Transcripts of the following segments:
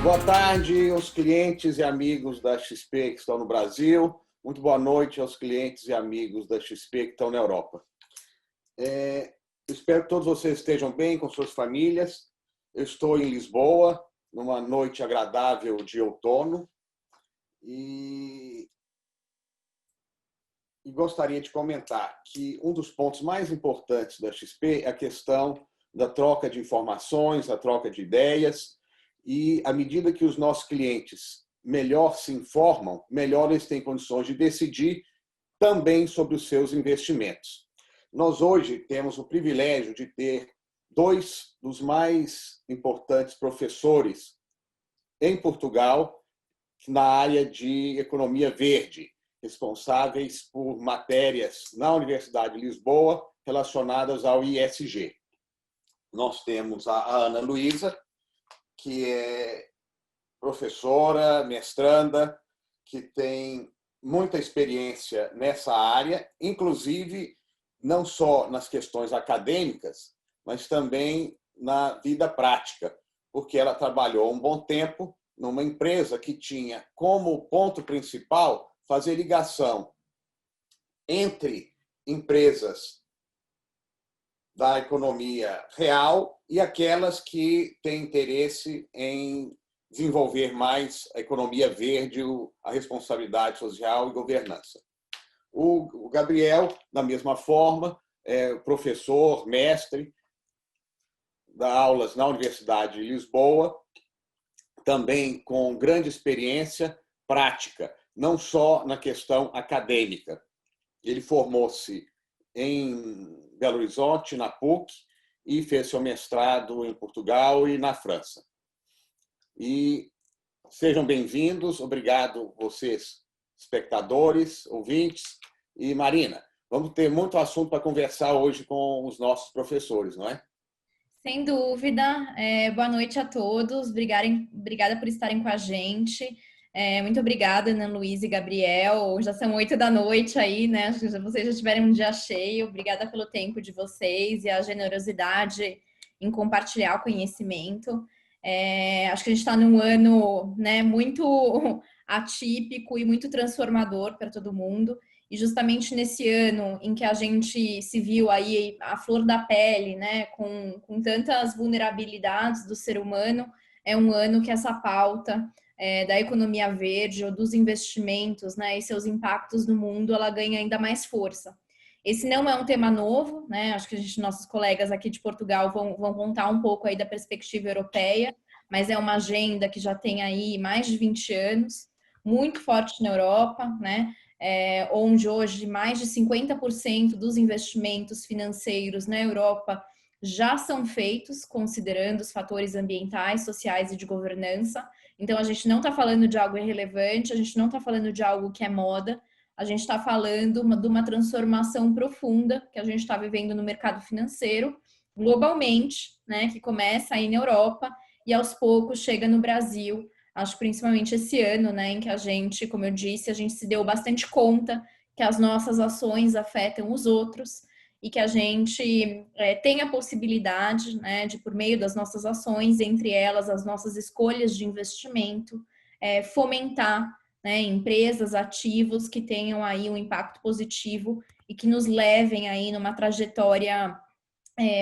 Boa tarde aos clientes e amigos da XP que estão no Brasil. Muito boa noite aos clientes e amigos da XP que estão na Europa. Espero que todos vocês estejam bem com suas famílias. Eu estou em Lisboa, numa noite agradável de outono. E gostaria de comentar que um dos pontos mais importantes da XP é a questão da troca de informações, a troca de ideias. E à medida que os nossos clientes melhor se informam, melhor eles têm condições de decidir também sobre os seus investimentos. Nós hoje temos o privilégio de ter dois dos mais importantes professores em Portugal na área de economia verde, responsáveis por matérias na Universidade de Lisboa relacionadas ao ESG. Nós temos a Ana Luísa, que é professora, mestranda, que tem muita experiência nessa área, inclusive não só nas questões acadêmicas, mas também na vida prática, porque ela trabalhou um bom tempo numa empresa que tinha como ponto principal fazer ligação entre empresas da economia real e aquelas que têm interesse em desenvolver mais a economia verde, a responsabilidade social e governança. O Gabriel, da mesma forma, é professor, mestre, dá aulas na Universidade de Lisboa, também com grande experiência prática, não só na questão acadêmica. Ele formou-se em Belo Horizonte, na PUC, e fez seu mestrado em Portugal e na França. E sejam bem-vindos, obrigado vocês, espectadores, ouvintes. E Marina, vamos ter muito assunto para conversar hoje com os nossos professores, não é? Sem dúvida. Boa noite a todos. Obrigada por estarem com a gente. Muito obrigada, Ana Luísa e Gabriel. Já são 8 da noite aí, né? Acho que vocês já tiveram um dia cheio. Obrigada pelo tempo de vocês e a generosidade em compartilhar o conhecimento. Acho que a gente está num ano, né, muito atípico e muito transformador para todo mundo. E justamente nesse ano em que a gente se viu aí à flor da pele, né, com tantas vulnerabilidades do ser humano, é um ano que essa pauta da economia verde ou dos investimentos, né, e seus impactos no mundo, ela ganha ainda mais força. Esse não é um tema novo, né? Acho que nossos colegas aqui de Portugal vão contar um pouco aí da perspectiva europeia, mas é uma agenda que já tem aí mais de 20 anos, muito forte na Europa, né? Onde hoje mais de 50% dos investimentos financeiros na Europa já são feitos considerando os fatores ambientais, sociais e de governança. Então, a gente não está falando de algo irrelevante, a gente não está falando de algo que é moda, a gente está falando de uma transformação profunda que a gente está vivendo no mercado financeiro, globalmente, né, que começa aí na Europa e aos poucos chega no Brasil. Acho que principalmente esse ano, né, em que a gente, como eu disse, a gente se deu bastante conta que as nossas ações afetam os outros e que a gente tem a possibilidade, né, de, por meio das nossas ações, entre elas as nossas escolhas de investimento, fomentar, né, empresas, ativos que tenham aí um impacto positivo e que nos levem aí numa trajetória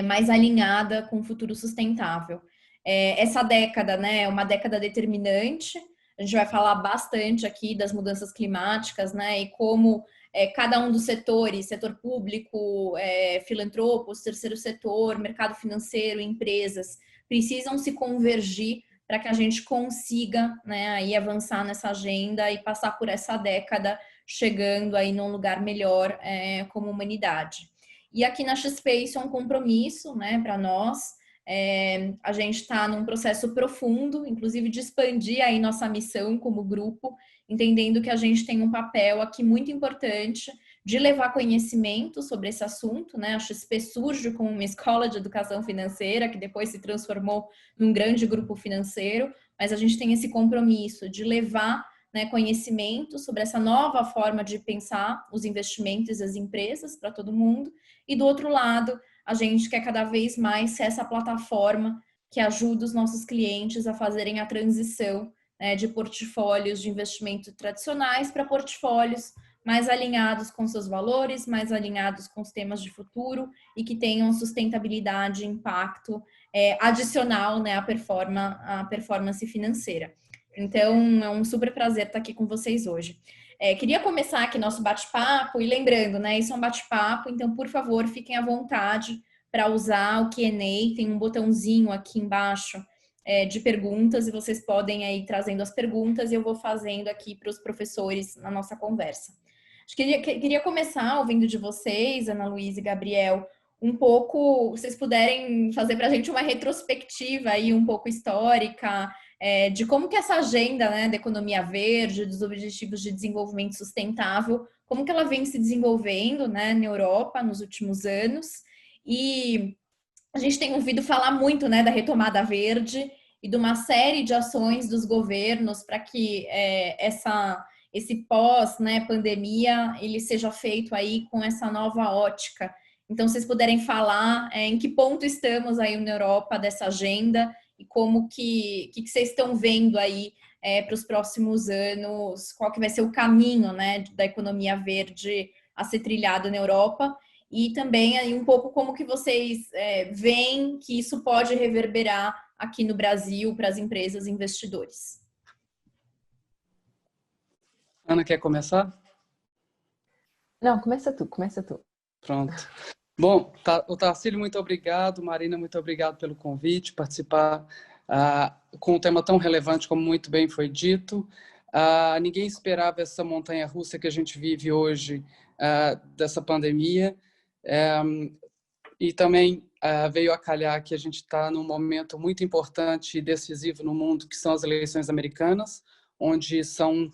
mais alinhada com o futuro sustentável. Essa década, né, é uma década determinante. A gente vai falar bastante aqui das mudanças climáticas, né, e como cada um dos setores, setor público, filantropos, terceiro setor, mercado financeiro, empresas, precisam se convergir para que a gente consiga, né, aí avançar nessa agenda e passar por essa década chegando aí num lugar melhor como humanidade. E aqui na XP isso é um compromisso, né, para nós. A gente está num processo profundo, inclusive de expandir aí nossa missão como grupo, entendendo que a gente tem um papel aqui muito importante de levar conhecimento sobre esse assunto, né? A XP surge como uma escola de educação financeira, que depois se transformou num grande grupo financeiro, mas a gente tem esse compromisso de levar, né, conhecimento sobre essa nova forma de pensar os investimentos e as empresas para todo mundo, e do outro lado, a gente quer cada vez mais ser essa plataforma que ajuda os nossos clientes a fazerem a transição, né, de portfólios de investimento tradicionais para portfólios mais alinhados com seus valores, mais alinhados com os temas de futuro e que tenham sustentabilidade e impacto adicional, né, à performance financeira. Então, é um super prazer estar aqui com vocês hoje. Queria começar aqui nosso bate-papo e lembrando, né, isso é um bate-papo, então, por favor, fiquem à vontade para usar o Q&A, tem um botãozinho aqui embaixo de perguntas e vocês podem aí ir trazendo as perguntas e eu vou fazendo aqui para os professores na nossa conversa. Acho que queria começar ouvindo de vocês, Ana Luísa e Gabriel, um pouco, vocês puderem fazer para a gente uma retrospectiva aí um pouco histórica, de como que essa agenda, né, da economia verde, dos objetivos de desenvolvimento sustentável, como que ela vem se desenvolvendo, né, na Europa nos últimos anos. E a gente tem ouvido falar muito, né, da retomada verde e de uma série de ações dos governos para que esse pós, né, pandemia, ele seja feito aí com essa nova ótica. Então, se vocês puderem falar em que ponto estamos aí na Europa dessa agenda e como que vocês estão vendo aí para os próximos anos, qual que vai ser o caminho, né, da economia verde a ser trilhado na Europa. E também aí um pouco como que vocês veem que isso pode reverberar aqui no Brasil para as empresas e investidores. Ana, quer começar? Não, começa tu. Pronto. Bom, o Tarcílio, muito obrigado. Marina, muito obrigado pelo convite, participar com um tema tão relevante como muito bem foi dito. Ninguém esperava essa montanha-russa que a gente vive hoje dessa pandemia. E também veio a calhar que a gente está num momento muito importante e decisivo no mundo, que são as eleições americanas, onde são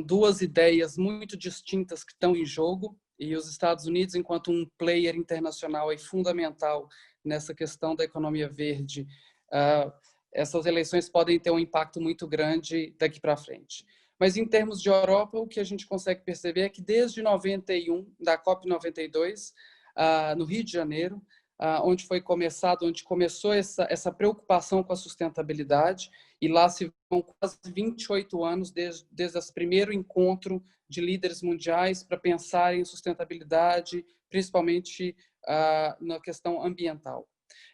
duas ideias muito distintas que estão em jogo, e os Estados Unidos, enquanto um player internacional e fundamental nessa questão da economia verde, essas eleições podem ter um impacto muito grande daqui para frente. Mas em termos de Europa, o que a gente consegue perceber é que desde 91, da COP92, no Rio de Janeiro, onde começou essa preocupação com a sustentabilidade, e lá se vão quase 28 anos desde esse primeiro encontro de líderes mundiais para pensar em sustentabilidade, principalmente na questão ambiental.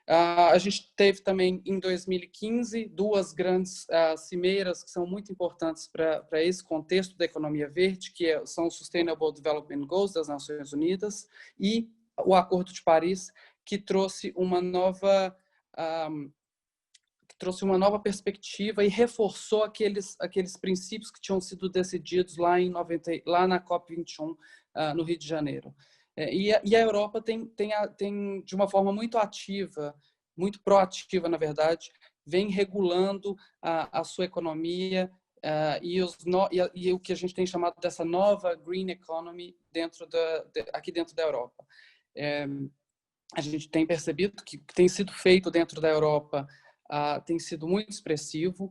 A gente teve também, em 2015, duas grandes cimeiras que são muito importantes para esse contexto da economia verde, que são os Sustainable Development Goals das Nações Unidas e o Acordo de Paris, que trouxe uma nova perspectiva e reforçou aqueles princípios que tinham sido decididos lá na COP21, no Rio de Janeiro. E a Europa tem, de uma forma muito ativa, muito proativa, na verdade, vem regulando a sua economia e o que a gente tem chamado dessa nova green economy aqui dentro da Europa. A gente tem percebido que tem sido feito dentro da Europa tem sido muito expressivo,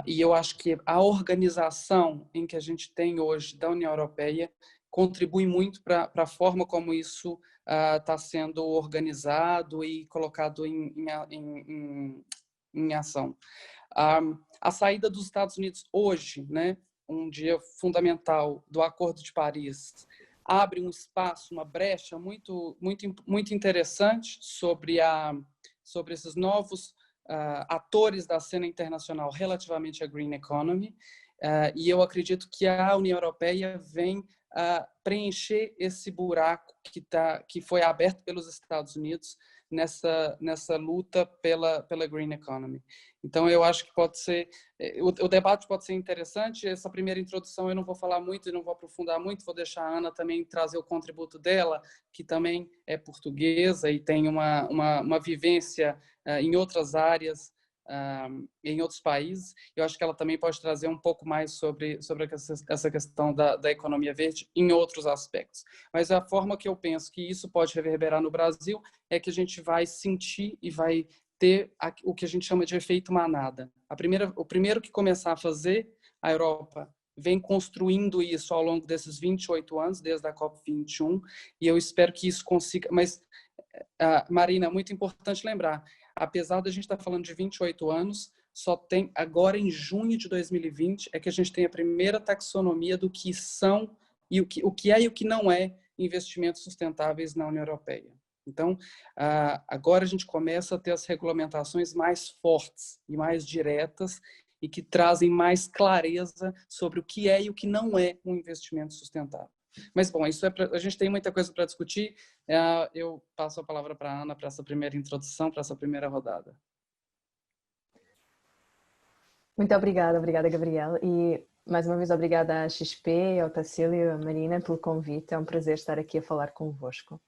e eu acho que a organização em que a gente tem hoje da União Europeia contribui muito para a forma como isso está sendo organizado e colocado em ação. A saída dos Estados Unidos hoje, né, um dia fundamental do Acordo de Paris, abre um espaço, uma brecha muito interessante sobre esses novos atores da cena internacional relativamente à green economy, e eu acredito que a União Europeia vem preencher esse buraco que foi aberto pelos Estados Unidos nessa luta pela green economy. Então, eu acho que pode ser, o debate pode ser interessante. Essa primeira introdução eu não vou falar muito e não vou aprofundar muito, vou deixar a Ana também trazer o contributo dela, que também é portuguesa e tem uma vivência em outras áreas, em outros países. Eu acho que ela também pode trazer um pouco mais sobre essa questão da economia verde em outros aspectos. Mas a forma que eu penso que isso pode reverberar no Brasil é que a gente vai sentir e vai ter o que a gente chama de efeito manada. O primeiro que começar a fazer, a Europa vem construindo isso ao longo desses 28 anos, desde a COP21, e eu espero que isso consiga... Mas Marina, muito importante lembrar, apesar da gente estar falando de 28 anos, só tem agora em junho de 2020 é que a gente tem a primeira taxonomia do que são e o que é e o que não é investimentos sustentáveis na União Europeia. Então, agora a gente começa a ter as regulamentações mais fortes e mais diretas e que trazem mais clareza sobre o que é e o que não é um investimento sustentável. Mas, bom, isso a gente tem muita coisa para discutir. Eu passo a palavra para a Ana para essa primeira introdução, para essa primeira rodada. Muito obrigada, Gabriel. E, mais uma vez, obrigada à XP, ao Tacílio e à Marina pelo convite. É um prazer estar aqui a falar convosco.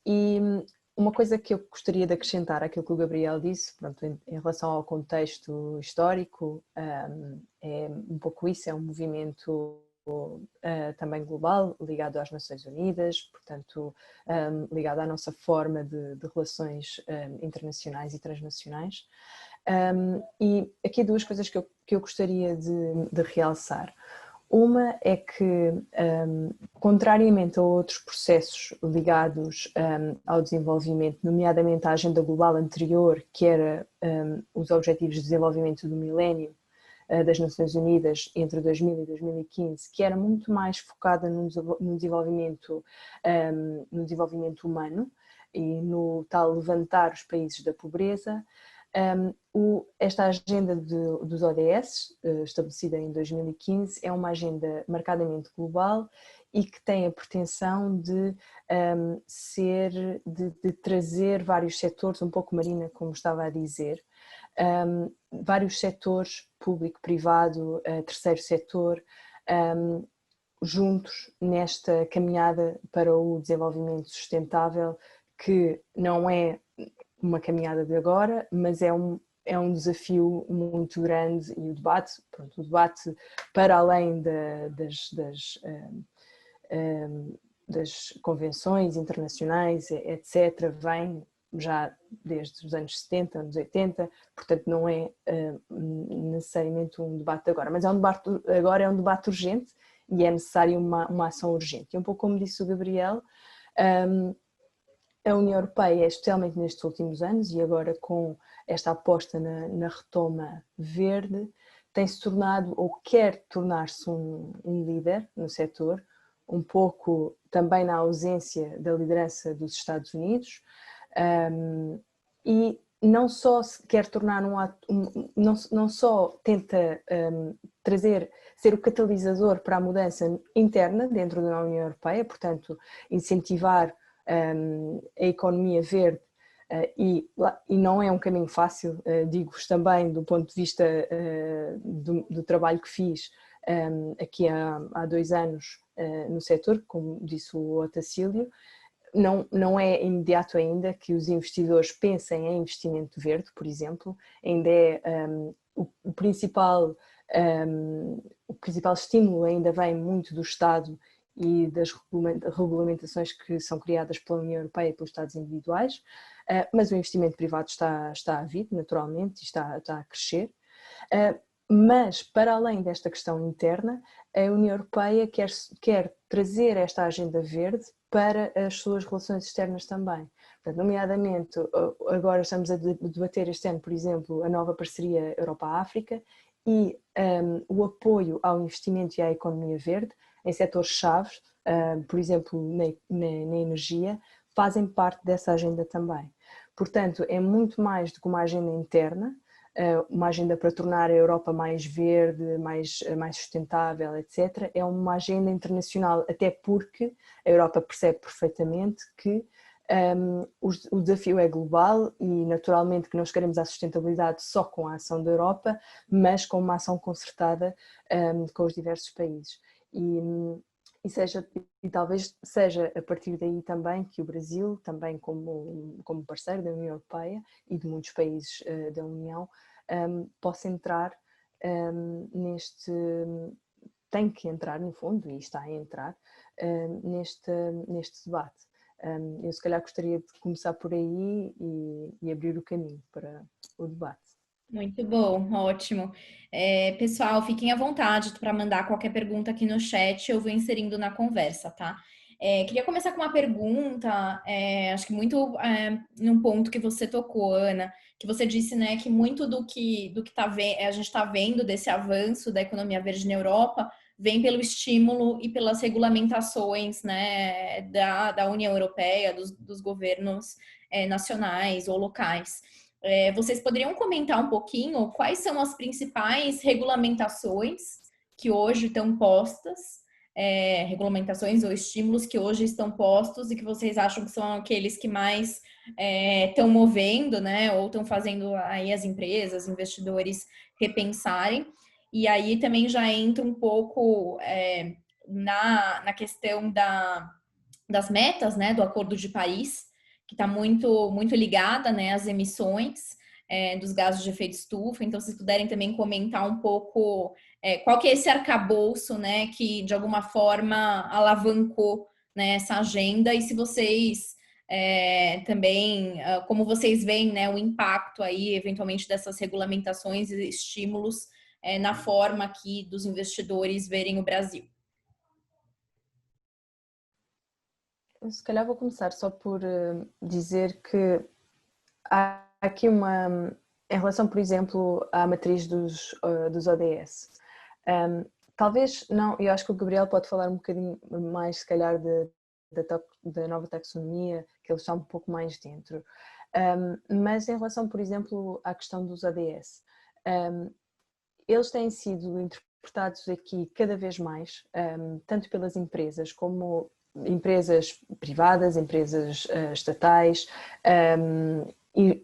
E uma coisa que eu gostaria de acrescentar àquilo que o Gabriel disse, pronto, em relação ao contexto histórico, é um pouco isso, é um movimento também global, ligado às Nações Unidas, portanto, ligado à nossa forma de relações internacionais e transnacionais. E aqui duas coisas que eu gostaria de realçar. Uma é que, contrariamente a outros processos ligados ao desenvolvimento, nomeadamente à agenda global anterior, que era os Objetivos de Desenvolvimento do Milénio das Nações Unidas entre 2000 e 2015, que era muito mais focada no desenvolvimento humano e no tal levantar os países da pobreza, esta agenda dos ODS, estabelecida em 2015, é uma agenda marcadamente global e que tem a pretensão de trazer vários setores, um pouco Marina, como estava a dizer, vários setores, público, privado, terceiro setor, juntos nesta caminhada para o desenvolvimento sustentável, que não é uma caminhada de agora, mas é um desafio muito grande e o debate para além das convenções internacionais, etc., vem já desde os anos 70, anos 80, portanto não é necessariamente um debate agora, mas agora é um debate urgente e é necessária uma ação urgente. E um pouco como disse o Gabriel, a União Europeia, especialmente nestes últimos anos e agora com esta aposta na retoma verde, tem-se tornado ou quer tornar-se um líder no setor, um pouco também na ausência da liderança dos Estados Unidos, e não só se quer tornar não só tenta ser o catalisador para a mudança interna dentro da União Europeia, portanto incentivar a economia verde, e não é um caminho fácil, digo-vos também do ponto de vista do trabalho que fiz aqui há 2 anos no setor, como disse o Otacílio. Não é imediato ainda que os investidores pensem em investimento verde, por exemplo, ainda é o principal estímulo ainda vem muito do Estado e das regulamentações que são criadas pela União Europeia e pelos Estados individuais, mas o investimento privado está a vir, naturalmente, e está a crescer. Mas, para além desta questão interna, a União Europeia quer trazer esta agenda verde para as suas relações externas também. Portanto, nomeadamente, agora estamos a debater este ano, por exemplo, a nova parceria Europa-África e o apoio ao investimento e à economia verde em setores-chave, por exemplo, na energia, fazem parte dessa agenda também. Portanto, é muito mais do que uma agenda interna, uma agenda para tornar a Europa mais verde, mais sustentável, etc. É uma agenda internacional, até porque a Europa percebe perfeitamente que o desafio é global e naturalmente que não chegaremos à sustentabilidade só com a ação da Europa, mas com uma ação concertada com os diversos países. E talvez seja a partir daí também que o Brasil, também como parceiro da União Europeia e de muitos países da União, possa entrar tem que entrar no fundo, e está a entrar, neste debate. Eu se calhar gostaria de começar por aí e abrir o caminho para o debate. Muito bom, ótimo. Pessoal, fiquem à vontade para mandar qualquer pergunta aqui no chat, eu vou inserindo na conversa, tá? Queria começar com uma pergunta, acho que muito num ponto que você tocou, Ana, que você disse, né, que muito do que a gente está vendo desse avanço da economia verde na Europa vem pelo estímulo e pelas regulamentações, né, da União Europeia, dos governos nacionais ou locais. Vocês poderiam comentar um pouquinho quais são as principais regulamentações que hoje estão postas, regulamentações ou estímulos que hoje estão postos e que vocês acham que são aqueles que mais estão movendo, né, ou estão fazendo aí as empresas, investidores repensarem. E aí também já entra um pouco na questão das metas, né, do Acordo de Paris, que está muito ligada, né, às emissões dos gases de efeito estufa. Então, se vocês puderem também comentar um pouco qual que é esse arcabouço, né, que de alguma forma alavancou, né, essa agenda, e se vocês também, como vocês veem, né, o impacto aí, eventualmente, dessas regulamentações e estímulos na forma aqui dos investidores verem o Brasil. Se calhar vou começar só por dizer que há aqui em relação, por exemplo, à matriz dos ODS. Talvez não, eu acho que o Gabriel pode falar um bocadinho mais, se calhar, da nova taxonomia, que ele está um pouco mais dentro. Mas em relação, por exemplo, à questão dos ODS, eles têm sido interpretados aqui cada vez mais, tanto pelas empresas como empresas privadas, empresas estatais,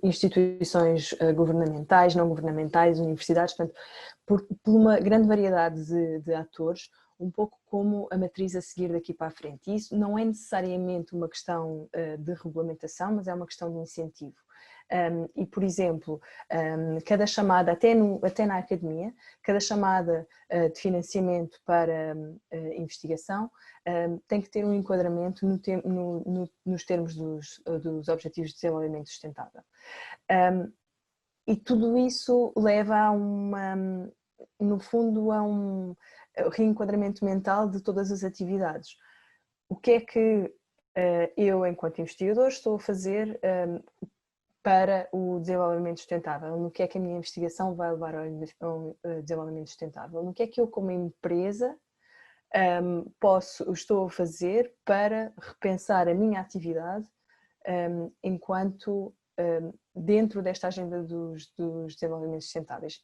instituições governamentais, não governamentais, universidades, portanto, por uma grande variedade de atores, um pouco como a matriz a seguir daqui para a frente. E isso não é necessariamente uma questão de regulamentação, mas é uma questão de incentivo. E, por exemplo, cada chamada, até na academia, cada chamada de financiamento para investigação tem que ter um enquadramento nos termos dos Objetivos de Desenvolvimento Sustentável. E tudo isso leva no fundo, a um reenquadramento mental de todas as atividades. O que é que eu, enquanto investigador, estou a fazer para o desenvolvimento sustentável? No que é que a minha investigação vai levar ao desenvolvimento sustentável? No que é que eu, como empresa, estou a fazer para repensar a minha atividade enquanto dentro desta agenda dos desenvolvimentos sustentáveis.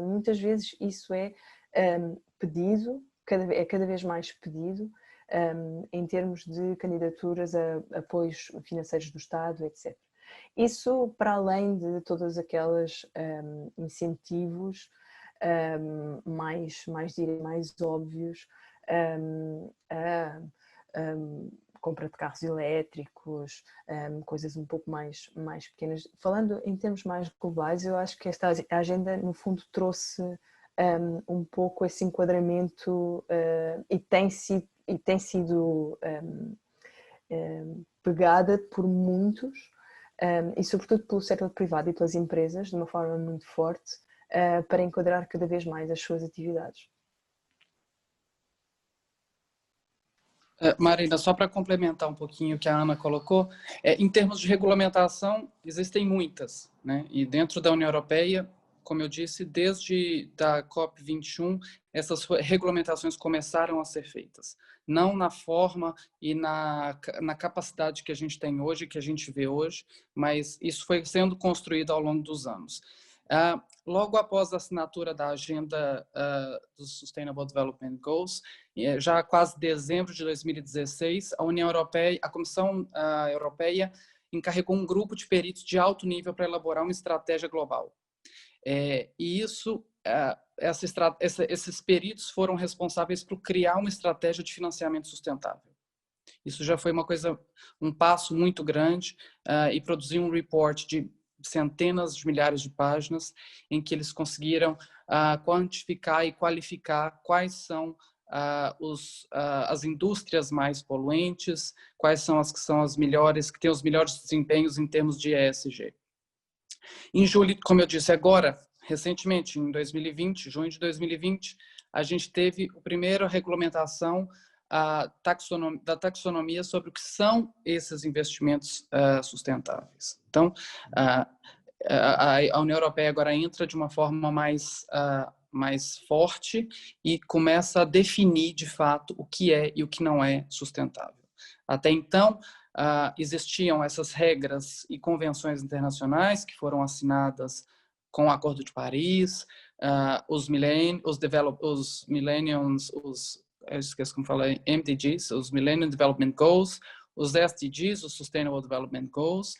Muitas vezes isso é pedido, é cada vez mais pedido em termos de candidaturas a apoios financeiros do Estado, etc. Isso para além de todas aquelas incentivos mais óbvios, compra de carros elétricos, coisas um pouco mais pequenas. Falando em termos mais globais, eu acho que esta agenda, no fundo, trouxe um pouco esse enquadramento e tem sido pegada por muitos, e sobretudo pelo setor privado e pelas empresas, de uma forma muito forte, para enquadrar cada vez mais as suas atividades. Marina, só para complementar um pouquinho o que a Ana colocou, em termos de regulamentação, existem muitas, né? E dentro da União Europeia, como eu disse, desde a COP21, essas regulamentações começaram a ser feitas. Não na forma e na capacidade que a gente tem hoje, que a gente vê hoje, mas isso foi sendo construído ao longo dos anos. Logo após a assinatura da agenda dos Sustainable Development Goals, já quase dezembro de 2016, a União Europeia, a Comissão Europeia encarregou um grupo de peritos de alto nível para elaborar uma estratégia global. E isso, esses peritos foram responsáveis por criar uma estratégia de financiamento sustentável. Isso já foi um passo muito grande, e produziu um report de centenas de milhares de páginas em que eles conseguiram quantificar e qualificar quais são as indústrias mais poluentes, quais são as que são as melhores, que têm os melhores desempenhos em termos de ESG. Em julho, como eu disse agora, recentemente, em 2020, junho de 2020, a gente teve a primeira regulamentação da taxonomia sobre o que são esses investimentos sustentáveis. Então, a União Europeia agora entra de uma forma mais forte e começa a definir, de fato, o que é e o que não é sustentável. Até então, existiam essas regras e convenções internacionais que foram assinadas com o Acordo de Paris, eu esqueço como falar, MDGs, os Millennium Development Goals, os SDGs, os Sustainable Development Goals.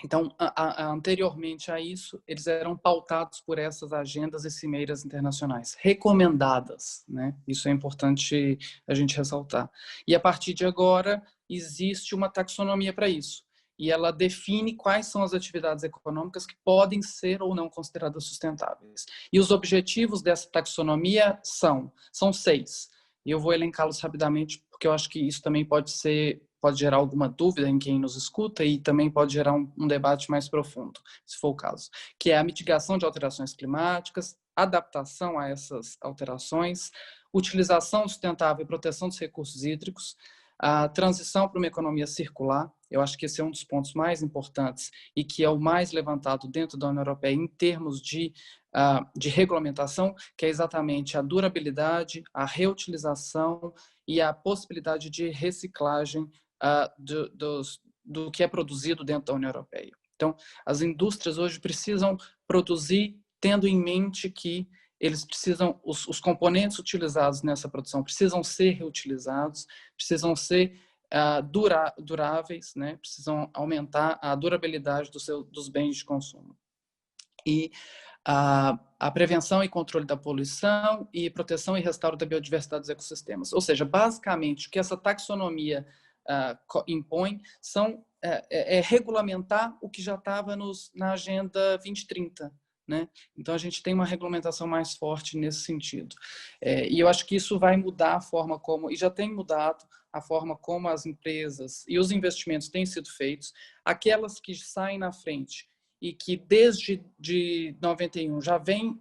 Então, anteriormente a isso, eles eram pautados por essas agendas e cimeiras internacionais, recomendadas, né? Isso é importante a gente ressaltar. E a partir de agora, existe uma taxonomia para isso. E ela define quais são as atividades econômicas que podem ser ou não consideradas sustentáveis. E os objetivos dessa taxonomia são 6. E eu vou elencá-los rapidamente, porque eu acho que isso também pode gerar alguma dúvida em quem nos escuta e também pode gerar um debate mais profundo, se for o caso, que é a mitigação de alterações climáticas, adaptação a essas alterações, utilização sustentável e proteção dos recursos hídricos, a transição para uma economia circular. Eu acho que esse é um dos pontos mais importantes e que é o mais levantado dentro da União Europeia em termos de regulamentação, que é exatamente a durabilidade, a reutilização e a possibilidade de reciclagem do que é produzido dentro da União Europeia. Então, as indústrias hoje precisam produzir tendo em mente que eles precisam, os componentes utilizados nessa produção precisam ser reutilizados, precisam ser duráveis, né? Precisam aumentar a durabilidade dos bens de consumo. E a prevenção e controle da poluição e proteção e restauro da biodiversidade dos ecossistemas. Ou seja, basicamente, o que essa taxonomia impõe é regulamentar o que já estava na Agenda 2030. Né? Então, a gente tem uma regulamentação mais forte nesse sentido. E eu acho que isso vai mudar a forma como, e já tem mudado a forma como as empresas e os investimentos têm sido feitos. Aquelas que saem na frente e que desde 91 já vem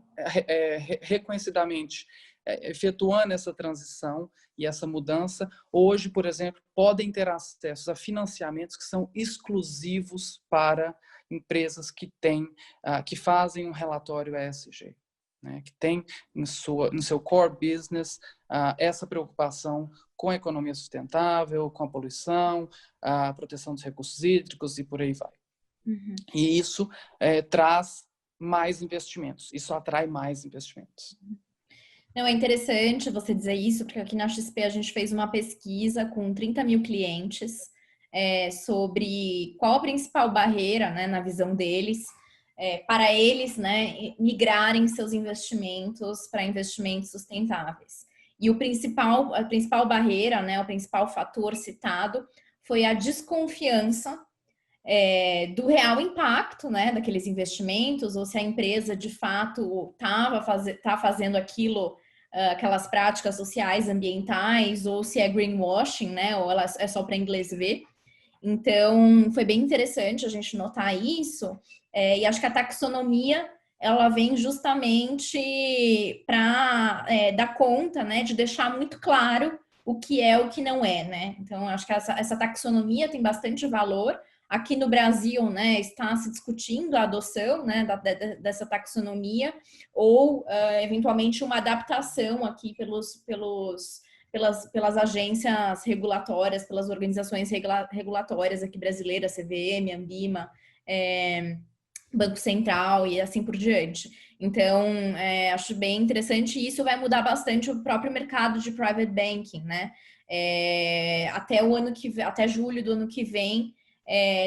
reconhecidamente efetuando essa transição e essa mudança, hoje, por exemplo, podem ter acesso a financiamentos que são exclusivos para empresas que fazem um relatório ESG, né? Que tem no seu core business essa preocupação com a economia sustentável, com a poluição, a proteção dos recursos hídricos e por aí vai. Uhum. E isso traz mais investimentos, isso atrai mais investimentos. Não, é interessante você dizer isso, porque aqui na XP a gente fez uma pesquisa com 30 mil clientes sobre qual a principal barreira, né, na visão deles, para eles, né, migrarem seus investimentos para investimentos sustentáveis. E a principal barreira, né, o principal fator citado foi a desconfiança do real impacto, né, daqueles investimentos, ou se a empresa de fato tá fazendo aquelas práticas sociais, ambientais, ou se é greenwashing, né, ou ela é só para inglês ver. Então, foi bem interessante a gente notar isso, e acho que a taxonomia, ela vem justamente para dar conta, né, de deixar muito claro o que é o que não é, né? Então, acho que essa taxonomia tem bastante valor. Aqui no Brasil, né, está se discutindo a adoção, né, dessa taxonomia ou, eventualmente, uma adaptação aqui pelas agências regulatórias, pelas organizações regulatórias aqui brasileiras, CVM, Ambima, Banco Central e assim por diante. Então, acho bem interessante e isso vai mudar bastante o próprio mercado de private banking, né? Até julho do ano que vem,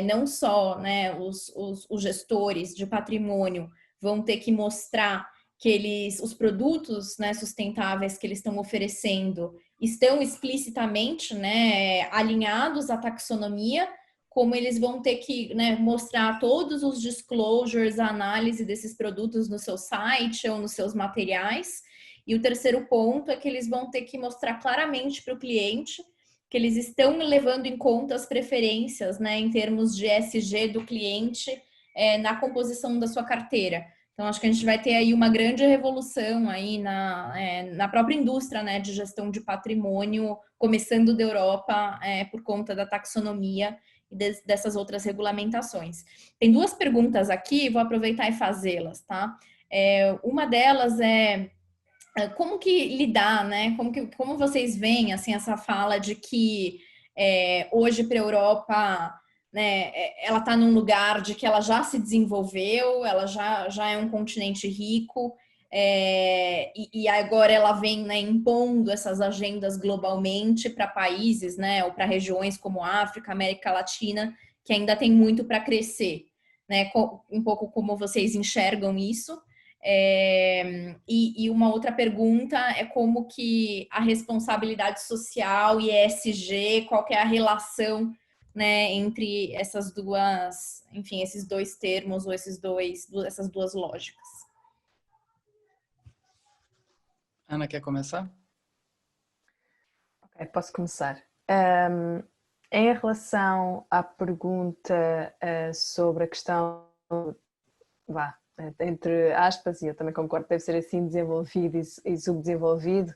não só, né, os gestores de patrimônio vão ter que mostrar que os produtos, né, sustentáveis que eles estão oferecendo estão explicitamente, né, alinhados à taxonomia, como eles vão ter que, né, mostrar todos os disclosures, a análise desses produtos no seu site ou nos seus materiais. E o terceiro ponto é que eles vão ter que mostrar claramente para o cliente que eles estão levando em conta as preferências, né, em termos de ESG do cliente na composição da sua carteira. Então, acho que a gente vai ter aí uma grande revolução aí na própria indústria, né, de gestão de patrimônio, começando da Europa, por conta da taxonomia e dessas outras regulamentações. Tem duas perguntas aqui, vou aproveitar e fazê-las, tá? Uma delas é como que lidar, né? Como vocês veem assim, essa fala de que hoje para a Europa, né, ela está num lugar de que ela já se desenvolveu, ela já é um continente rico, e agora ela vem, né, impondo essas agendas globalmente para países, né, ou para regiões como África, América Latina, que ainda tem muito para crescer, né? Um pouco como vocês enxergam isso. E uma outra pergunta é como que a responsabilidade social e ESG, qual que é a relação, né, entre essas duas, enfim, esses dois termos ou essas duas lógicas. Ana, quer começar? Ok, posso começar. Em relação à pergunta sobre a questão, entre aspas, e eu também concordo, deve ser assim desenvolvido e subdesenvolvido,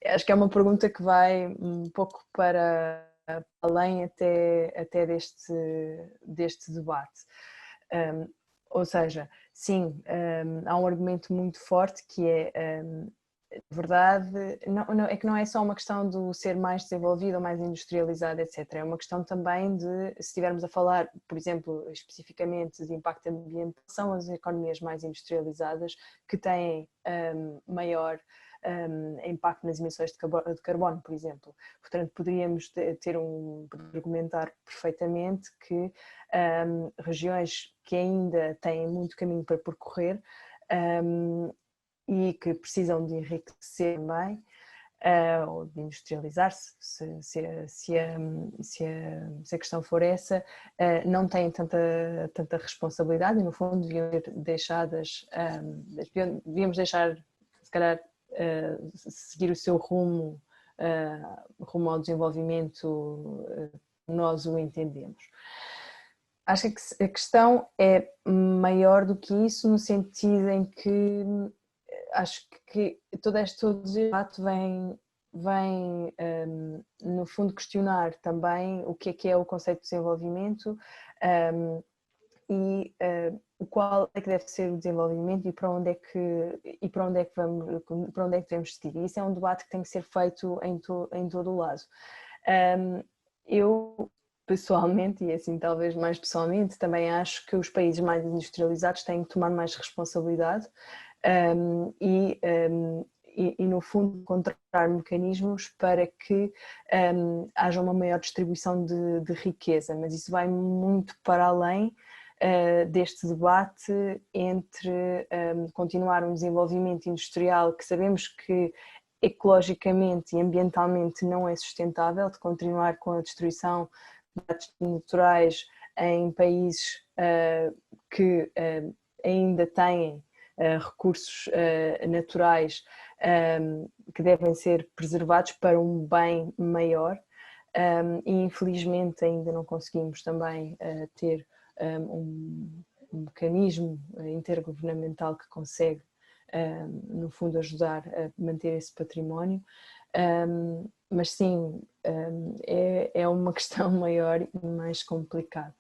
acho que é uma pergunta que vai um pouco para além até deste debate. Ou seja, sim, há um argumento muito forte que é, verdade, é que não é só uma questão do ser mais desenvolvido ou mais industrializado, etc. É uma questão também de, se estivermos a falar, por exemplo, especificamente de impacto ambiental, são as economias mais industrializadas que têm maior impacto nas emissões de carbono, por exemplo. Portanto, poderíamos argumentar perfeitamente que regiões que ainda têm muito caminho para percorrer e que precisam de enriquecer também, ou de industrializar-se, se a questão for essa, não têm tanta responsabilidade e, no fundo, devíamos deixar, se calhar, seguir o seu rumo ao desenvolvimento, nós o entendemos. Acho que a questão é maior do que isso, no sentido em que acho que todo este debate vem no fundo questionar também o que é o conceito de desenvolvimento e qual é que deve ser o desenvolvimento e para onde é que devemos seguir. E isso é um debate que tem que ser feito em todo o lado. Eu pessoalmente, e assim talvez mais pessoalmente, também acho que os países mais industrializados têm que tomar mais responsabilidade e no fundo encontrar mecanismos para que haja uma maior distribuição de riqueza, mas isso vai muito para além deste debate entre continuar um desenvolvimento industrial que sabemos que ecologicamente e ambientalmente não é sustentável, de continuar com a destruição de habitats naturais em países que ainda têm recursos naturais que devem ser preservados para um bem maior, e infelizmente ainda não conseguimos também ter um mecanismo intergovernamental que consegue no fundo ajudar a manter esse património, mas sim, é uma questão maior e mais complicada.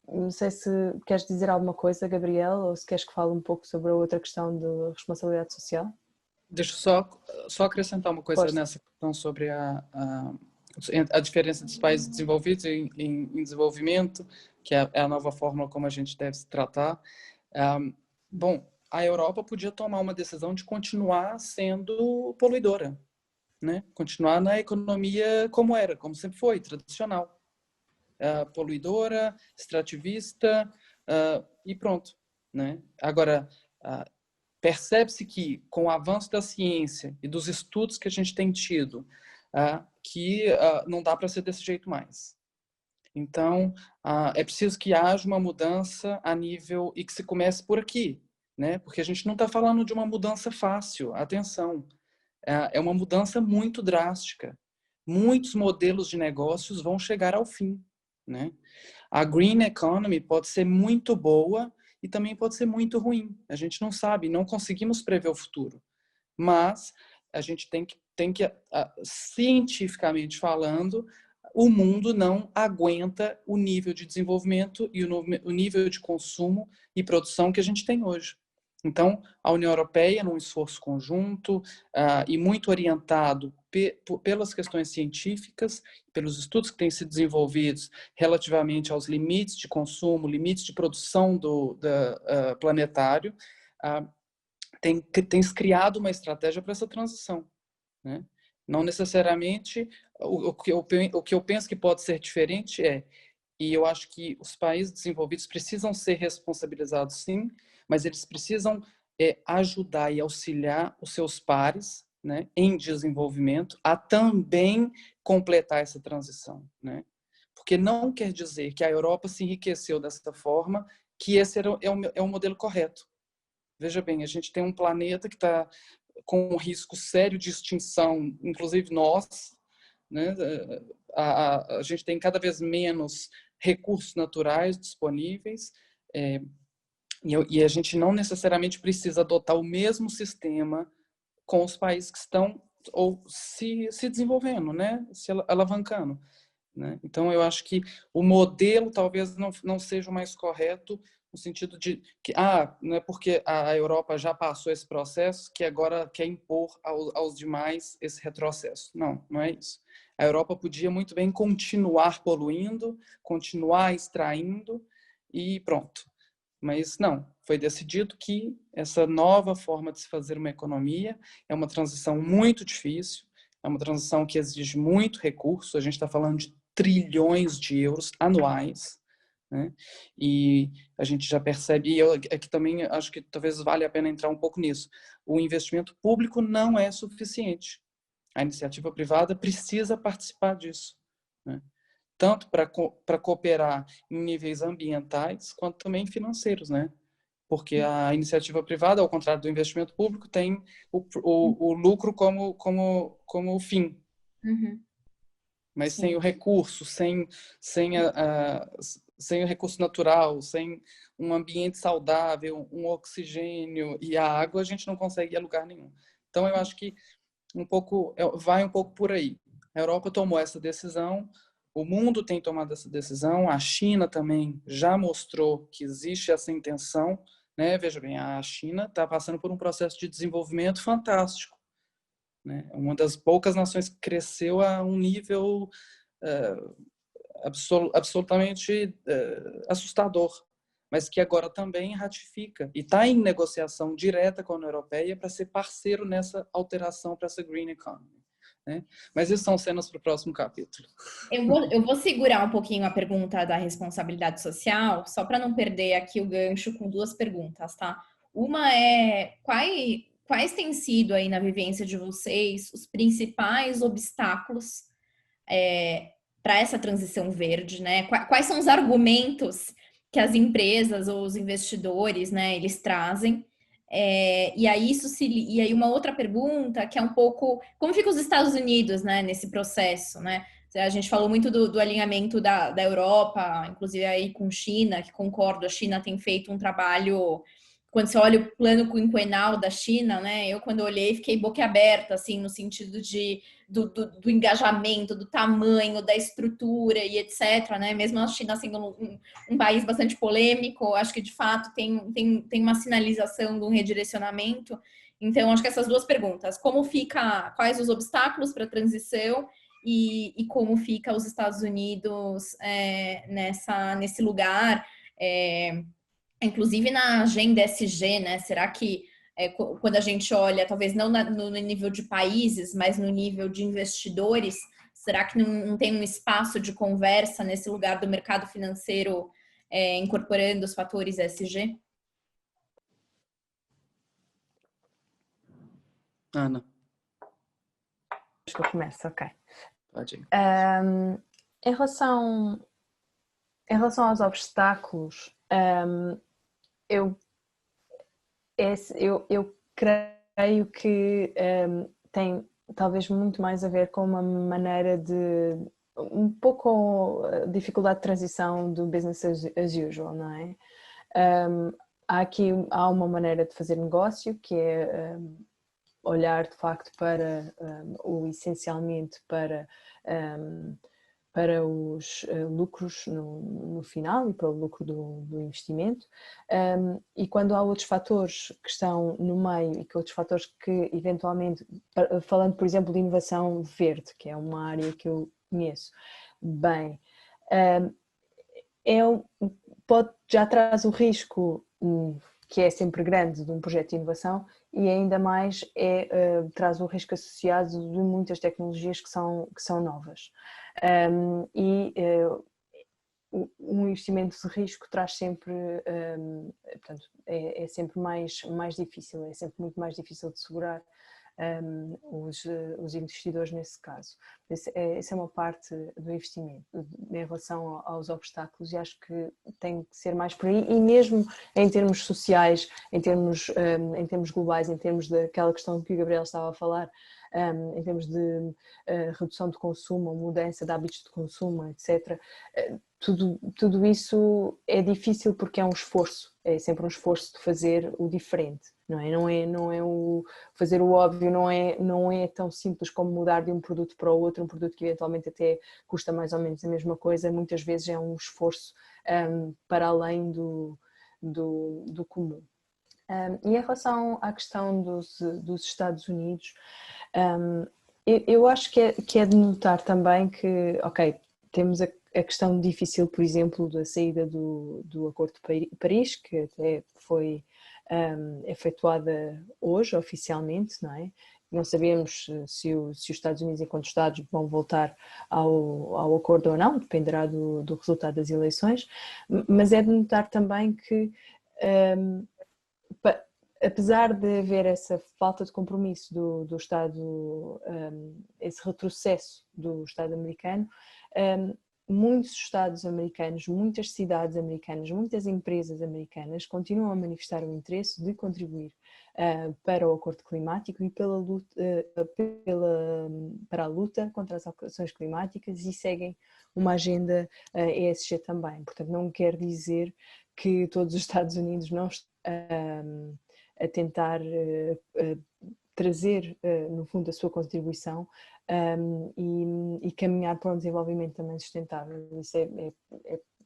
Não sei se queres dizer alguma coisa, Gabriel, ou se queres que fale um pouco sobre a outra questão de responsabilidade social. Deixa eu só acrescentar uma coisa nessa questão sobre a diferença dos países desenvolvidos e em desenvolvimento, que é a nova forma como a gente deve se tratar. Bom, a Europa podia tomar uma decisão de continuar sendo poluidora, né? Continuar na economia como era, como sempre foi, tradicional. Poluidora, extrativista e pronto, né? Agora, percebe-se que com o avanço da ciência e dos estudos que a gente tem tido, que não dá para ser desse jeito mais. Então, é preciso que haja uma mudança a nível e que se comece por aqui, né? Porque a gente não está falando de uma mudança fácil, atenção. É uma mudança muito drástica. Muitos modelos de negócios vão chegar ao fim, né? A green economy pode ser muito boa e também pode ser muito ruim. A gente não sabe, não conseguimos prever o futuro. Mas a gente tem que cientificamente falando, o mundo não aguenta o nível de desenvolvimento e o nível de consumo e produção que a gente tem hoje. Então, a União Europeia, num esforço conjunto e muito orientado pelas questões científicas, pelos estudos que têm sido desenvolvidos relativamente aos limites de consumo, limites de produção planetário, tem criado uma estratégia para essa transição, né? Não necessariamente o que eu penso que pode ser diferente e eu acho que os países desenvolvidos precisam ser responsabilizados, sim, mas eles precisam ajudar e auxiliar os seus pares, né, em desenvolvimento a também completar essa transição, né? Porque não quer dizer que a Europa se enriqueceu dessa forma que esse é o modelo correto. Veja bem, a gente tem um planeta que está com um risco sério de extinção, inclusive nós, né? A gente tem cada vez menos recursos naturais disponíveis, e a gente não necessariamente precisa adotar o mesmo sistema com os países que estão ou se desenvolvendo, né? Se alavancando, né? Então, eu acho que o modelo talvez não seja o mais correto, no sentido de que não é porque a Europa já passou esse processo que agora quer impor aos demais esse retrocesso. Não é isso. A Europa podia muito bem continuar poluindo, continuar extraindo e pronto. Mas não, foi decidido que essa nova forma de se fazer uma economia é uma transição muito difícil, é uma transição que exige muito recurso, a gente está falando de trilhões de euros anuais, né? E a gente já percebe, e eu aqui também acho que talvez valha a pena entrar um pouco nisso, o investimento público não é suficiente. A iniciativa privada precisa participar disso, né? Tanto para cooperar em níveis ambientais, quanto também financeiros, né? Porque a iniciativa privada, ao contrário do investimento público, tem o lucro como fim. Uhum. Mas Sim. sem o recurso, sem o recurso natural, sem um ambiente saudável, um oxigênio e a água, a gente não consegue ir a lugar nenhum. Então, eu acho que vai um pouco por aí. A Europa tomou essa decisão, o mundo tem tomado essa decisão, a China também já mostrou que existe essa intenção, né? Veja bem, a China está passando por um processo de desenvolvimento fantástico, né? Uma das poucas nações que cresceu a um nível absolutamente assustador, mas que agora também ratifica e está em negociação direta com a União Europeia para ser parceiro nessa alteração para essa green economy, né? Mas isso são cenas para o próximo capítulo. Eu vou segurar um pouquinho a pergunta da responsabilidade social, só para não perder aqui o gancho com duas perguntas, tá? Uma é quais têm sido aí na vivência de vocês os principais obstáculos para essa transição verde, né? Quais são os argumentos que as empresas ou os investidores, né, eles trazem? E aí uma outra pergunta que é um pouco como ficam os Estados Unidos, né, nesse processo, né? A gente falou muito do alinhamento da Europa, inclusive aí com China, que concordo, a China tem feito um trabalho. Quando você olha o plano quinquenal da China, né? Eu, quando olhei, fiquei boquiaberta, assim, no sentido do engajamento, do tamanho, da estrutura e etc, né? Mesmo a China sendo um país bastante polêmico, acho que, de fato, tem uma sinalização de um redirecionamento. Então, acho que essas duas perguntas, quais os obstáculos para a transição e como fica os Estados Unidos nesse lugar, inclusive na agenda SG, né? Será que quando a gente olha, talvez não no nível de países, mas no nível de investidores, será que não tem um espaço de conversa nesse lugar do mercado financeiro incorporando os fatores SG? Ana. Acho que eu começo, ok. Pode ir. Em relação aos obstáculos, eu creio que tem talvez muito mais a ver com uma maneira um pouco a dificuldade de transição do business as usual, não é? há uma maneira de fazer negócio que é olhar de facto para essencialmente para os lucros no final e para o lucro do investimento, e quando há outros fatores que estão no meio e que outros fatores que eventualmente, falando por exemplo de inovação verde, que é uma área que eu conheço bem, já traz o risco que é sempre grande de um projeto de inovação e ainda mais traz o risco associado de muitas tecnologias que são novas. Um investimento de risco traz sempre, portanto, é sempre mais difícil, é sempre muito mais difícil de segurar os investidores nesse caso. Essa é uma parte do investimento em relação aos obstáculos, e acho que tem que ser mais por aí, e mesmo em termos sociais, em termos globais, em termos daquela questão que o Gabriel estava a falar, em termos de redução de consumo, mudança de hábitos de consumo, etc. Tudo isso é difícil porque é um esforço, é sempre um esforço de fazer o diferente, não é o fazer o óbvio, não é tão simples como mudar de um produto para o outro, um produto que eventualmente até custa mais ou menos a mesma coisa, muitas vezes é um esforço para além do comum. E em relação à questão dos Estados Unidos, eu acho que é de notar também que, ok, temos a questão difícil, por exemplo, da saída do Acordo de Paris, que até foi efetuada hoje oficialmente, não é? Não sabemos se os Estados Unidos, enquanto Estados, vão voltar ao acordo ou não, dependerá do resultado das eleições, mas é de notar também que apesar de haver essa falta de compromisso do Estado, esse retrocesso do Estado americano, muitos Estados americanos, muitas cidades americanas, muitas empresas americanas continuam a manifestar o interesse de contribuir para o acordo climático e para a luta contra as alterações climáticas, e seguem uma agenda ESG também. Portanto, não quer dizer que todos os Estados Unidos não estão a tentar trazer, no fundo, a sua contribuição e caminhar para um desenvolvimento também sustentável. Isso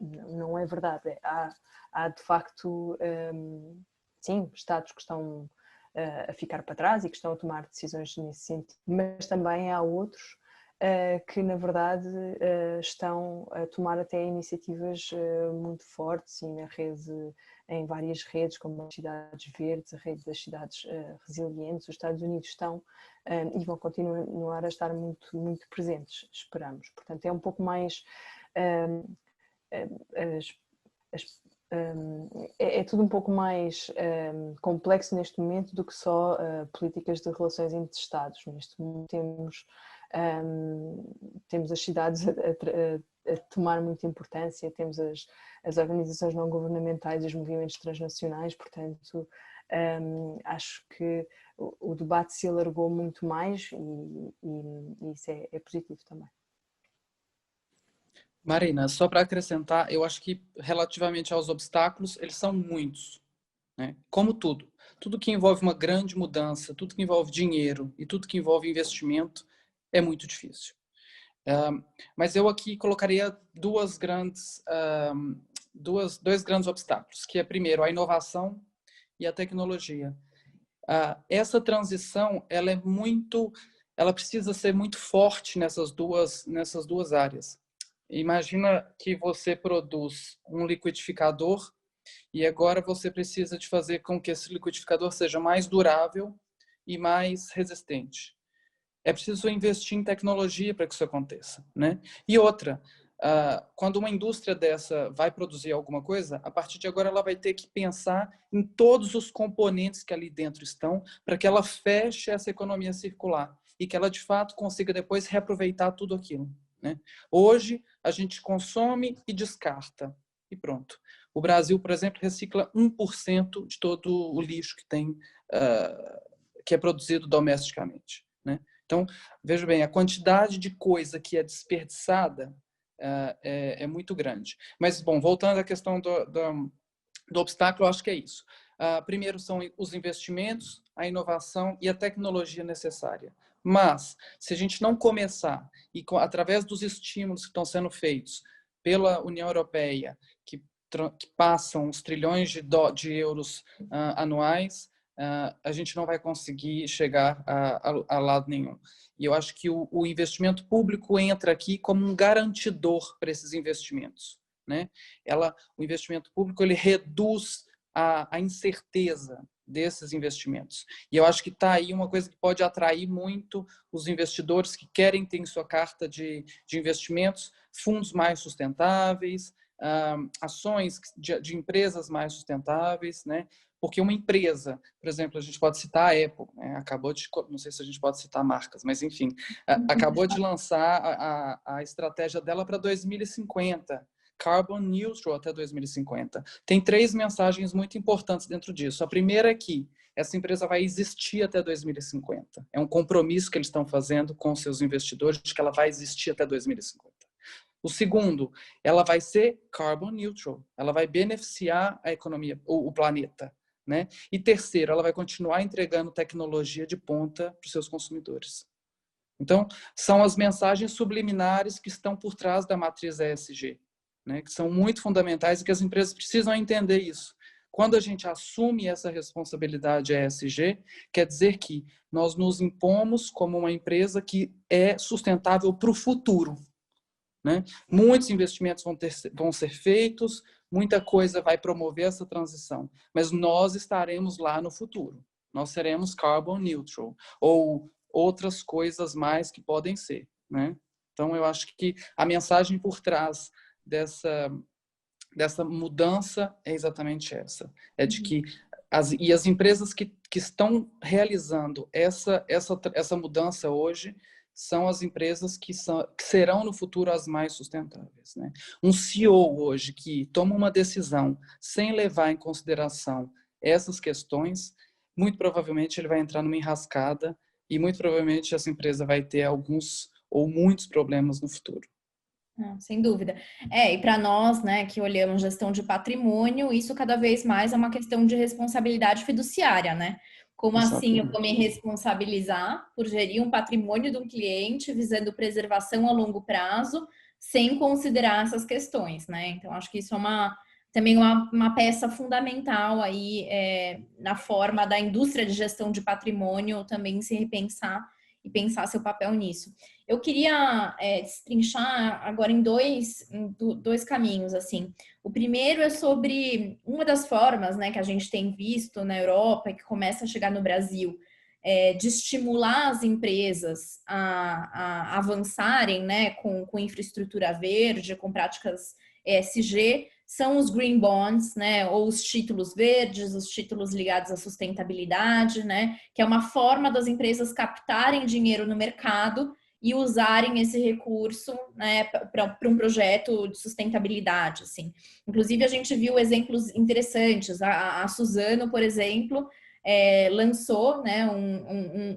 não é verdade. Há de facto, sim, Estados que estão a ficar para trás e que estão a tomar decisões nesse sentido, mas também há outros que na verdade estão a tomar até iniciativas muito fortes e em várias redes, como as cidades verdes, a rede das cidades resilientes. Os Estados Unidos estão e vão continuar a estar muito, muito presentes, esperamos. Portanto, é um pouco mais é tudo um pouco mais complexo neste momento do que só políticas de relações entre Estados. Neste momento temos as cidades a tomar muita importância, temos as organizações não governamentais e os movimentos transnacionais, portanto acho que o debate se alargou muito mais e isso é positivo também. Marina, só para acrescentar, eu acho que relativamente aos obstáculos, eles são muitos, né? Como tudo que envolve uma grande mudança, tudo que envolve dinheiro e tudo que envolve investimento é muito difícil. Mas eu aqui colocaria dois grandes obstáculos, que é primeiro a inovação e a tecnologia. Essa transição ela precisa ser muito forte nessas duas áreas. Imagina que você produz um liquidificador e agora você precisa de fazer com que esse liquidificador seja mais durável e mais resistente. É preciso investir em tecnologia para que isso aconteça, né? E outra, quando uma indústria dessa vai produzir alguma coisa, a partir de agora ela vai ter que pensar em todos os componentes que ali dentro estão para que ela feche essa economia circular e que ela de fato consiga depois reaproveitar tudo aquilo, né? Hoje a gente consome e descarta e pronto. O Brasil, por exemplo, recicla 1% de todo o lixo que é produzido domesticamente, né? Então, veja bem, a quantidade de coisa que é desperdiçada é muito grande. Mas, bom, voltando à questão do obstáculo, eu acho que é isso. Primeiro são os investimentos, a inovação e a tecnologia necessária. Mas, se a gente não começar, e através dos estímulos que estão sendo feitos pela União Europeia, que passam os trilhões de euros anuais, a gente não vai conseguir chegar a lado nenhum. E eu acho que o investimento público entra aqui como um garantidor para esses investimentos, né? O investimento público, ele reduz a incerteza desses investimentos. E eu acho que está aí uma coisa que pode atrair muito os investidores que querem ter em sua carta de investimentos fundos mais sustentáveis, ações de empresas mais sustentáveis, né? Porque uma empresa, por exemplo, a gente pode citar a Apple, né? Não sei se a gente pode citar marcas, mas enfim, acabou de lançar a estratégia dela para 2050, Carbon Neutral até 2050. Tem 3 mensagens muito importantes dentro disso. A primeira é que essa empresa vai existir até 2050. É um compromisso que eles estão fazendo com seus investidores de que ela vai existir até 2050. O segundo, ela vai ser carbon neutral. Ela vai beneficiar a economia, o planeta, né? E terceiro, ela vai continuar entregando tecnologia de ponta para os seus consumidores. Então, são as mensagens subliminares que estão por trás da matriz ESG, né? Que são muito fundamentais e que as empresas precisam entender isso. Quando a gente assume essa responsabilidade ESG, quer dizer que nós nos impomos como uma empresa que é sustentável para o futuro, né? Muitos investimentos vão ser feitos, muita coisa vai promover essa transição, mas nós estaremos lá no futuro. Nós seremos carbon neutral, ou outras coisas mais que podem ser, né? Então, eu acho que a mensagem por trás dessa mudança é exatamente essa. É de que as empresas que estão realizando essa mudança hoje são as empresas que serão no futuro as mais sustentáveis, né? Um CEO hoje que toma uma decisão sem levar em consideração essas questões, muito provavelmente ele vai entrar numa enrascada e muito provavelmente essa empresa vai ter alguns ou muitos problemas no futuro. Não, sem dúvida. E para nós, né, que olhamos gestão de patrimônio, isso cada vez mais é uma questão de responsabilidade fiduciária, né? Como assim eu vou me responsabilizar por gerir um patrimônio de um cliente visando preservação a longo prazo, sem considerar essas questões, né? Então, acho que isso é também uma peça fundamental aí na forma da indústria de gestão de patrimônio também se repensar e pensar seu papel nisso. Eu queria destrinchar agora em dois caminhos, assim. O primeiro é sobre uma das formas, né, que a gente tem visto na Europa e que começa a chegar no Brasil, de estimular as empresas a avançarem, né, com infraestrutura verde, com práticas ESG, são os green bonds, né, ou os títulos verdes, os títulos ligados à sustentabilidade, né, que é uma forma das empresas captarem dinheiro no mercado e usarem esse recurso, né, para um projeto de sustentabilidade, assim. Inclusive, a gente viu exemplos interessantes. A Suzano, por exemplo, lançou, né,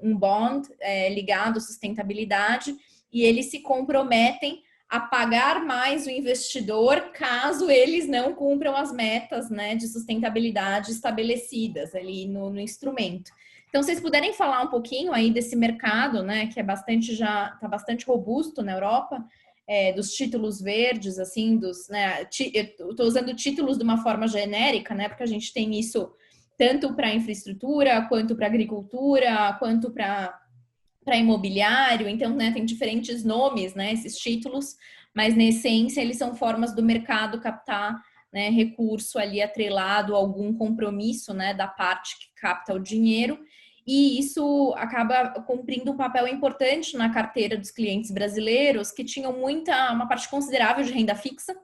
um bond ligado à sustentabilidade e eles se comprometem a pagar mais o investidor caso eles não cumpram as metas, né, de sustentabilidade estabelecidas ali no instrumento. Então, vocês puderem falar um pouquinho aí desse mercado, né, que está bastante robusto na Europa, dos títulos verdes, assim, né, eu estou usando títulos de uma forma genérica, né, porque a gente tem isso tanto para infraestrutura, quanto para agricultura, quanto para imobiliário, então, né, tem diferentes nomes, né, esses títulos, mas na essência eles são formas do mercado captar, né, recurso ali atrelado a algum compromisso, né, da parte que capta o dinheiro, e isso acaba cumprindo um papel importante na carteira dos clientes brasileiros que tinham uma parte considerável de renda fixa,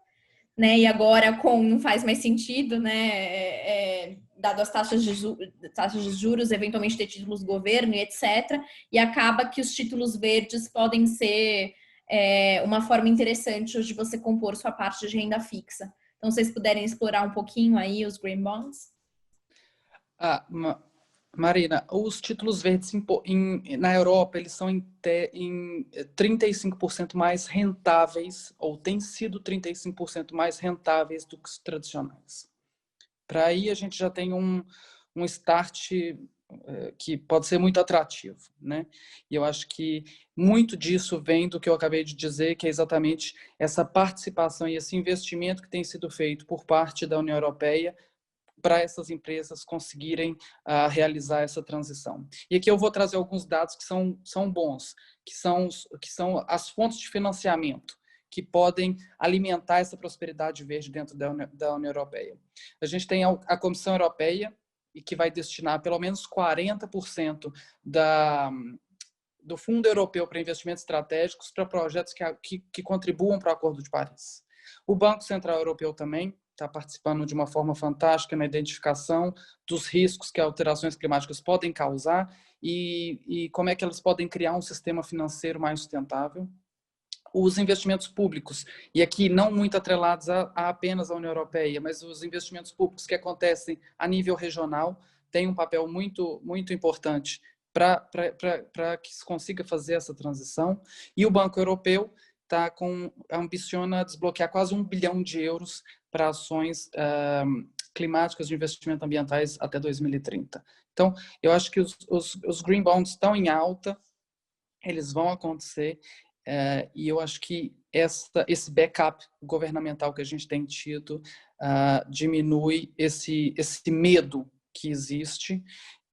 né? E agora não faz mais sentido, né? Dado as taxas de juros, eventualmente ter títulos do governo e etc. E acaba que os títulos verdes podem ser uma forma interessante de você compor sua parte de renda fixa. Então, se vocês puderem explorar um pouquinho aí os green bonds. Marina, os títulos verdes na Europa, eles são em 35% mais rentáveis, ou têm sido 35% mais rentáveis do que os tradicionais. Para aí a gente já tem um start que pode ser muito atrativo, né? E eu acho que muito disso vem do que eu acabei de dizer, que é exatamente essa participação e esse investimento que tem sido feito por parte da União Europeia para essas empresas conseguirem realizar essa transição. E aqui eu vou trazer alguns dados que são bons, que são as fontes de financiamento que podem alimentar essa prosperidade verde dentro da União Europeia. A gente tem a Comissão Europeia, e que vai destinar pelo menos 40% do Fundo Europeu para Investimentos Estratégicos para projetos que contribuam para o Acordo de Paris. O Banco Central Europeu também está participando de uma forma fantástica na identificação dos riscos que alterações climáticas podem causar e como é que elas podem criar um sistema financeiro mais sustentável. Os investimentos públicos, e aqui não muito atrelados a apenas a União Europeia, mas os investimentos públicos que acontecem a nível regional, têm um papel muito, muito importante para que se consiga fazer essa transição. E o Banco Europeu ambiciona desbloquear quase 1 bilhão de euros para ações climáticas de investimento ambientais até 2030. Então, eu acho que os Green Bonds estão em alta, eles vão acontecer, e eu acho que esse backup governamental que a gente tem tido diminui esse medo que existe.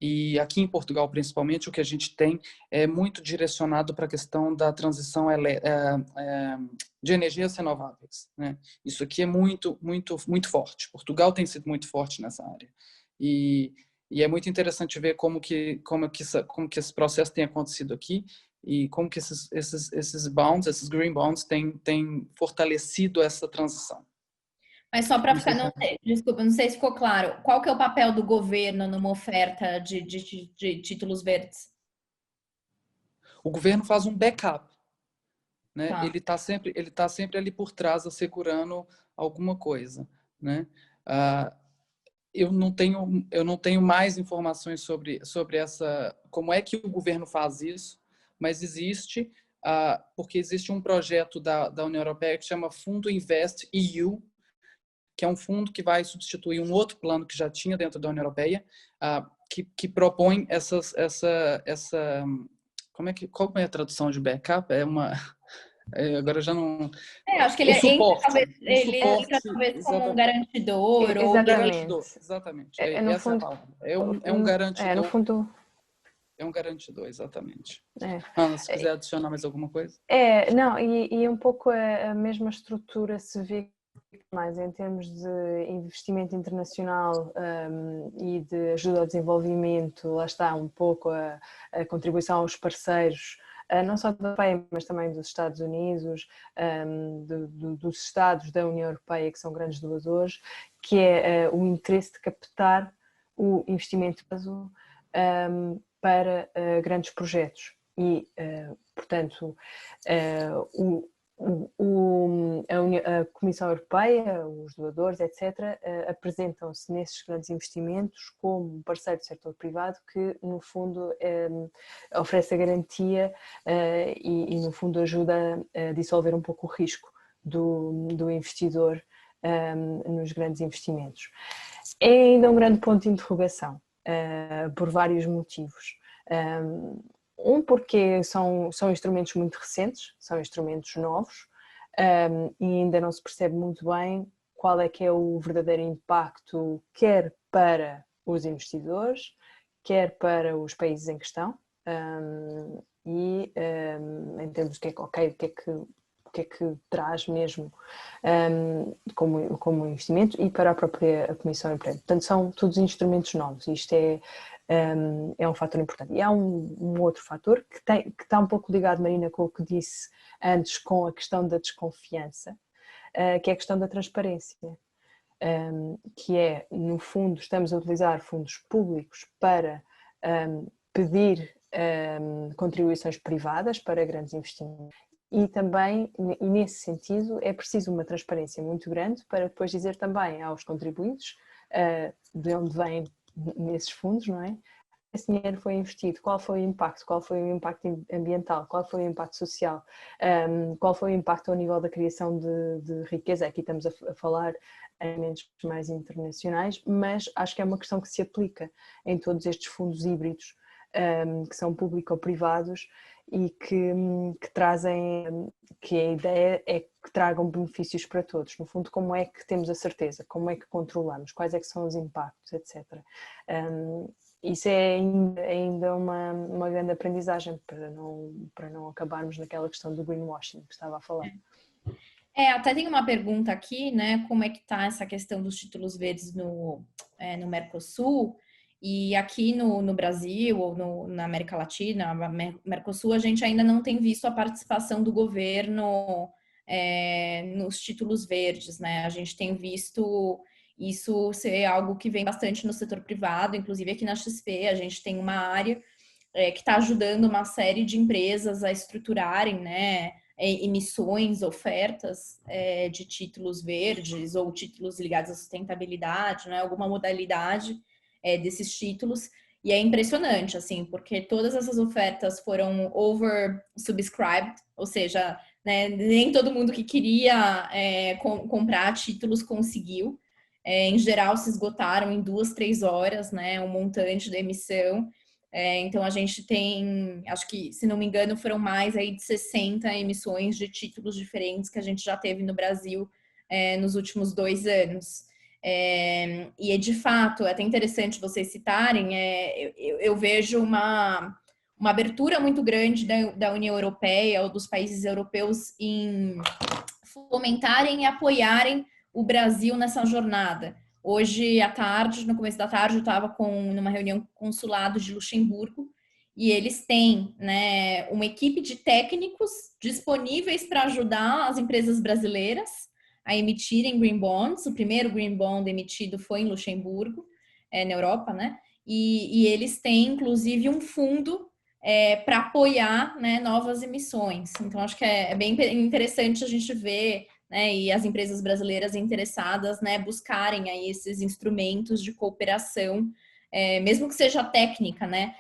E aqui em Portugal, principalmente, o que a gente tem é muito direcionado para a questão da transição de energias renováveis, né? Isso aqui é muito, muito, muito forte. Portugal tem sido muito forte nessa área. E é muito interessante ver como que esse processo tem acontecido aqui e como que esses bonds, esses green bonds, têm fortalecido essa transição. Mas só para ficar, desculpa, não sei se ficou claro. Qual que é o papel do governo numa oferta de títulos verdes? O governo faz um backup, né? Tá. Ele tá sempre ali por trás, assegurando alguma coisa, né? Eu não tenho mais informações sobre como é que o governo faz isso, mas existe, porque existe um projeto da União Europeia que chama Fundo Invest EU, que é um fundo que vai substituir um outro plano que já tinha dentro da União Europeia, que propõe qual é a tradução de backup? Agora eu já não... Acho que o suporte, ele entra talvez como um garantidor. Exatamente. Exatamente. No Essa fundo, é a palavra. É um garantidor. no fundo... É um garantidor, exatamente. Ana, se quiser adicionar mais alguma coisa. Não, e um pouco a mesma estrutura se vê mais em termos de investimento internacional e de ajuda ao desenvolvimento. Lá está um pouco a contribuição aos parceiros, não só da Europeia, mas também dos Estados Unidos, dos Estados da União Europeia, que são grandes doadores, que é o interesse de captar o investimento para grandes projetos. E, portanto, a Comissão Europeia, os doadores, etc., apresentam-se nesses grandes investimentos como um parceiro do setor privado que, no fundo, oferece a garantia e, no fundo, ajuda a dissolver um pouco o risco do investidor nos grandes investimentos. É ainda um grande ponto de interrogação, por vários motivos. Porque são instrumentos muito recentes, são instrumentos novos, e ainda não se percebe muito bem qual é que é o verdadeiro impacto, quer para os investidores, quer para os países em questão, e em termos de o que é que traz mesmo como investimento e para a própria Comissão Europeia. Portanto, são todos instrumentos novos. Isto é um fator importante. E há um outro fator que está um pouco ligado, Marina, com o que disse antes, com a questão da desconfiança, que é a questão da transparência, que é, no fundo, estamos a utilizar fundos públicos para pedir contribuições privadas para grandes investimentos. E também, e nesse sentido, é preciso uma transparência muito grande para depois dizer também aos contribuintes de onde vêm nesses fundos, não é? Esse dinheiro foi investido, qual foi o impacto ambiental, qual foi o impacto social, qual foi o impacto ao nível da criação de riqueza. Aqui estamos a falar em momentos mais internacionais, mas acho que é uma questão que se aplica em todos estes fundos híbridos, que são público ou privados, e que trazem, que a ideia é que tragam benefícios para todos. No fundo, como é que temos a certeza? Como é que controlamos? Quais é que são os impactos, etc. Isso é ainda uma grande aprendizagem para não acabarmos naquela questão do greenwashing que estava a falar. Até tem uma pergunta aqui, né? Como é que está essa questão dos títulos verdes no Mercosul? E aqui no Brasil ou na América Latina, Mercosul, a gente ainda não tem visto a participação do governo nos títulos verdes, né? A gente tem visto isso ser algo que vem bastante no setor privado, inclusive aqui na XP a gente tem uma área que está ajudando uma série de empresas a estruturarem, né, emissões, ofertas de títulos verdes ou títulos ligados à sustentabilidade, né, alguma modalidade desses títulos. E é impressionante, assim, porque todas essas ofertas foram oversubscribed, ou seja, né, nem todo mundo que queria comprar títulos conseguiu. Em geral, se esgotaram em 2, 3 horas, né, um montante da emissão. Então, a gente tem, acho que, se não me engano, foram mais aí de 60 emissões de títulos diferentes que a gente já teve no Brasil nos últimos 2 anos. E de fato, é até interessante vocês citarem, eu vejo uma abertura muito grande da União Europeia ou dos países europeus em fomentarem e apoiarem o Brasil nessa jornada. Hoje à tarde, no começo da tarde, eu estava numa reunião com o consulado de Luxemburgo e eles têm, né, uma equipe de técnicos disponíveis para ajudar as empresas brasileiras a emitirem green bonds. O primeiro green bond emitido foi em Luxemburgo, na Europa, né? E eles têm, inclusive, um fundo para apoiar, né, novas emissões. Então, acho que é bem interessante a gente ver, né, e as empresas brasileiras interessadas, né, buscarem aí esses instrumentos de cooperação, mesmo que seja técnica, né,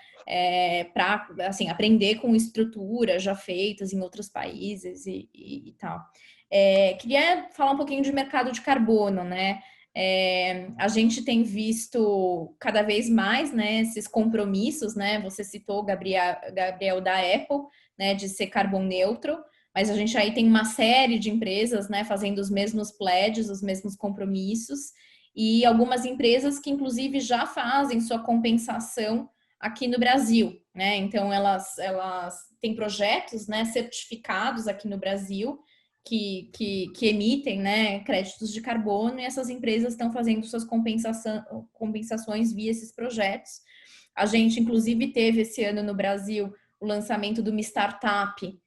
para assim, aprender com estruturas já feitas em outros países e tal. Queria falar um pouquinho de mercado de carbono, né? A gente tem visto cada vez mais, né, esses compromissos, né? Você citou, Gabriel, da Apple, né, de ser carbon neutral, mas a gente aí tem uma série de empresas, né, fazendo os mesmos pledges, os mesmos compromissos, e algumas empresas que, inclusive, já fazem sua compensação aqui no Brasil, né? Então, elas têm projetos, né, certificados aqui no Brasil, que emitem, né, créditos de carbono, e essas empresas estão fazendo suas compensações via esses projetos. A gente, inclusive, teve esse ano no Brasil o lançamento de uma startup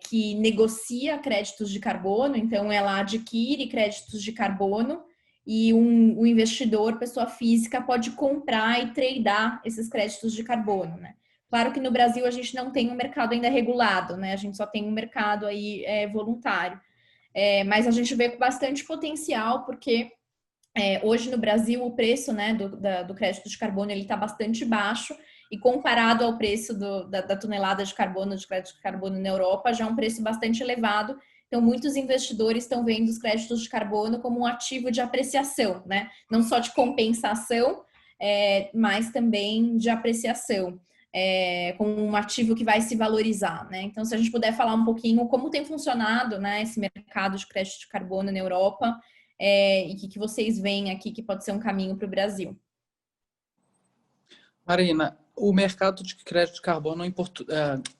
que negocia créditos de carbono, então ela adquire créditos de carbono e um investidor, pessoa física, pode comprar e tradear esses créditos de carbono, né? Claro que no Brasil a gente não tem um mercado ainda regulado, né? A gente só tem um mercado aí voluntário. Mas a gente vê com bastante potencial, porque hoje no Brasil o preço, né, do crédito de carbono ele está bastante baixo, e comparado ao preço da tonelada de carbono, de crédito de carbono na Europa, já é um preço bastante elevado. Então, muitos investidores estão vendo os créditos de carbono como um ativo de apreciação, né? Não só de compensação, mas também de apreciação. Como um ativo que vai se valorizar, né? Então, se a gente puder falar um pouquinho como tem funcionado, né, esse mercado de crédito de carbono na Europa, e o que vocês veem aqui que pode ser um caminho para o Brasil. Marina, o mercado de crédito de carbono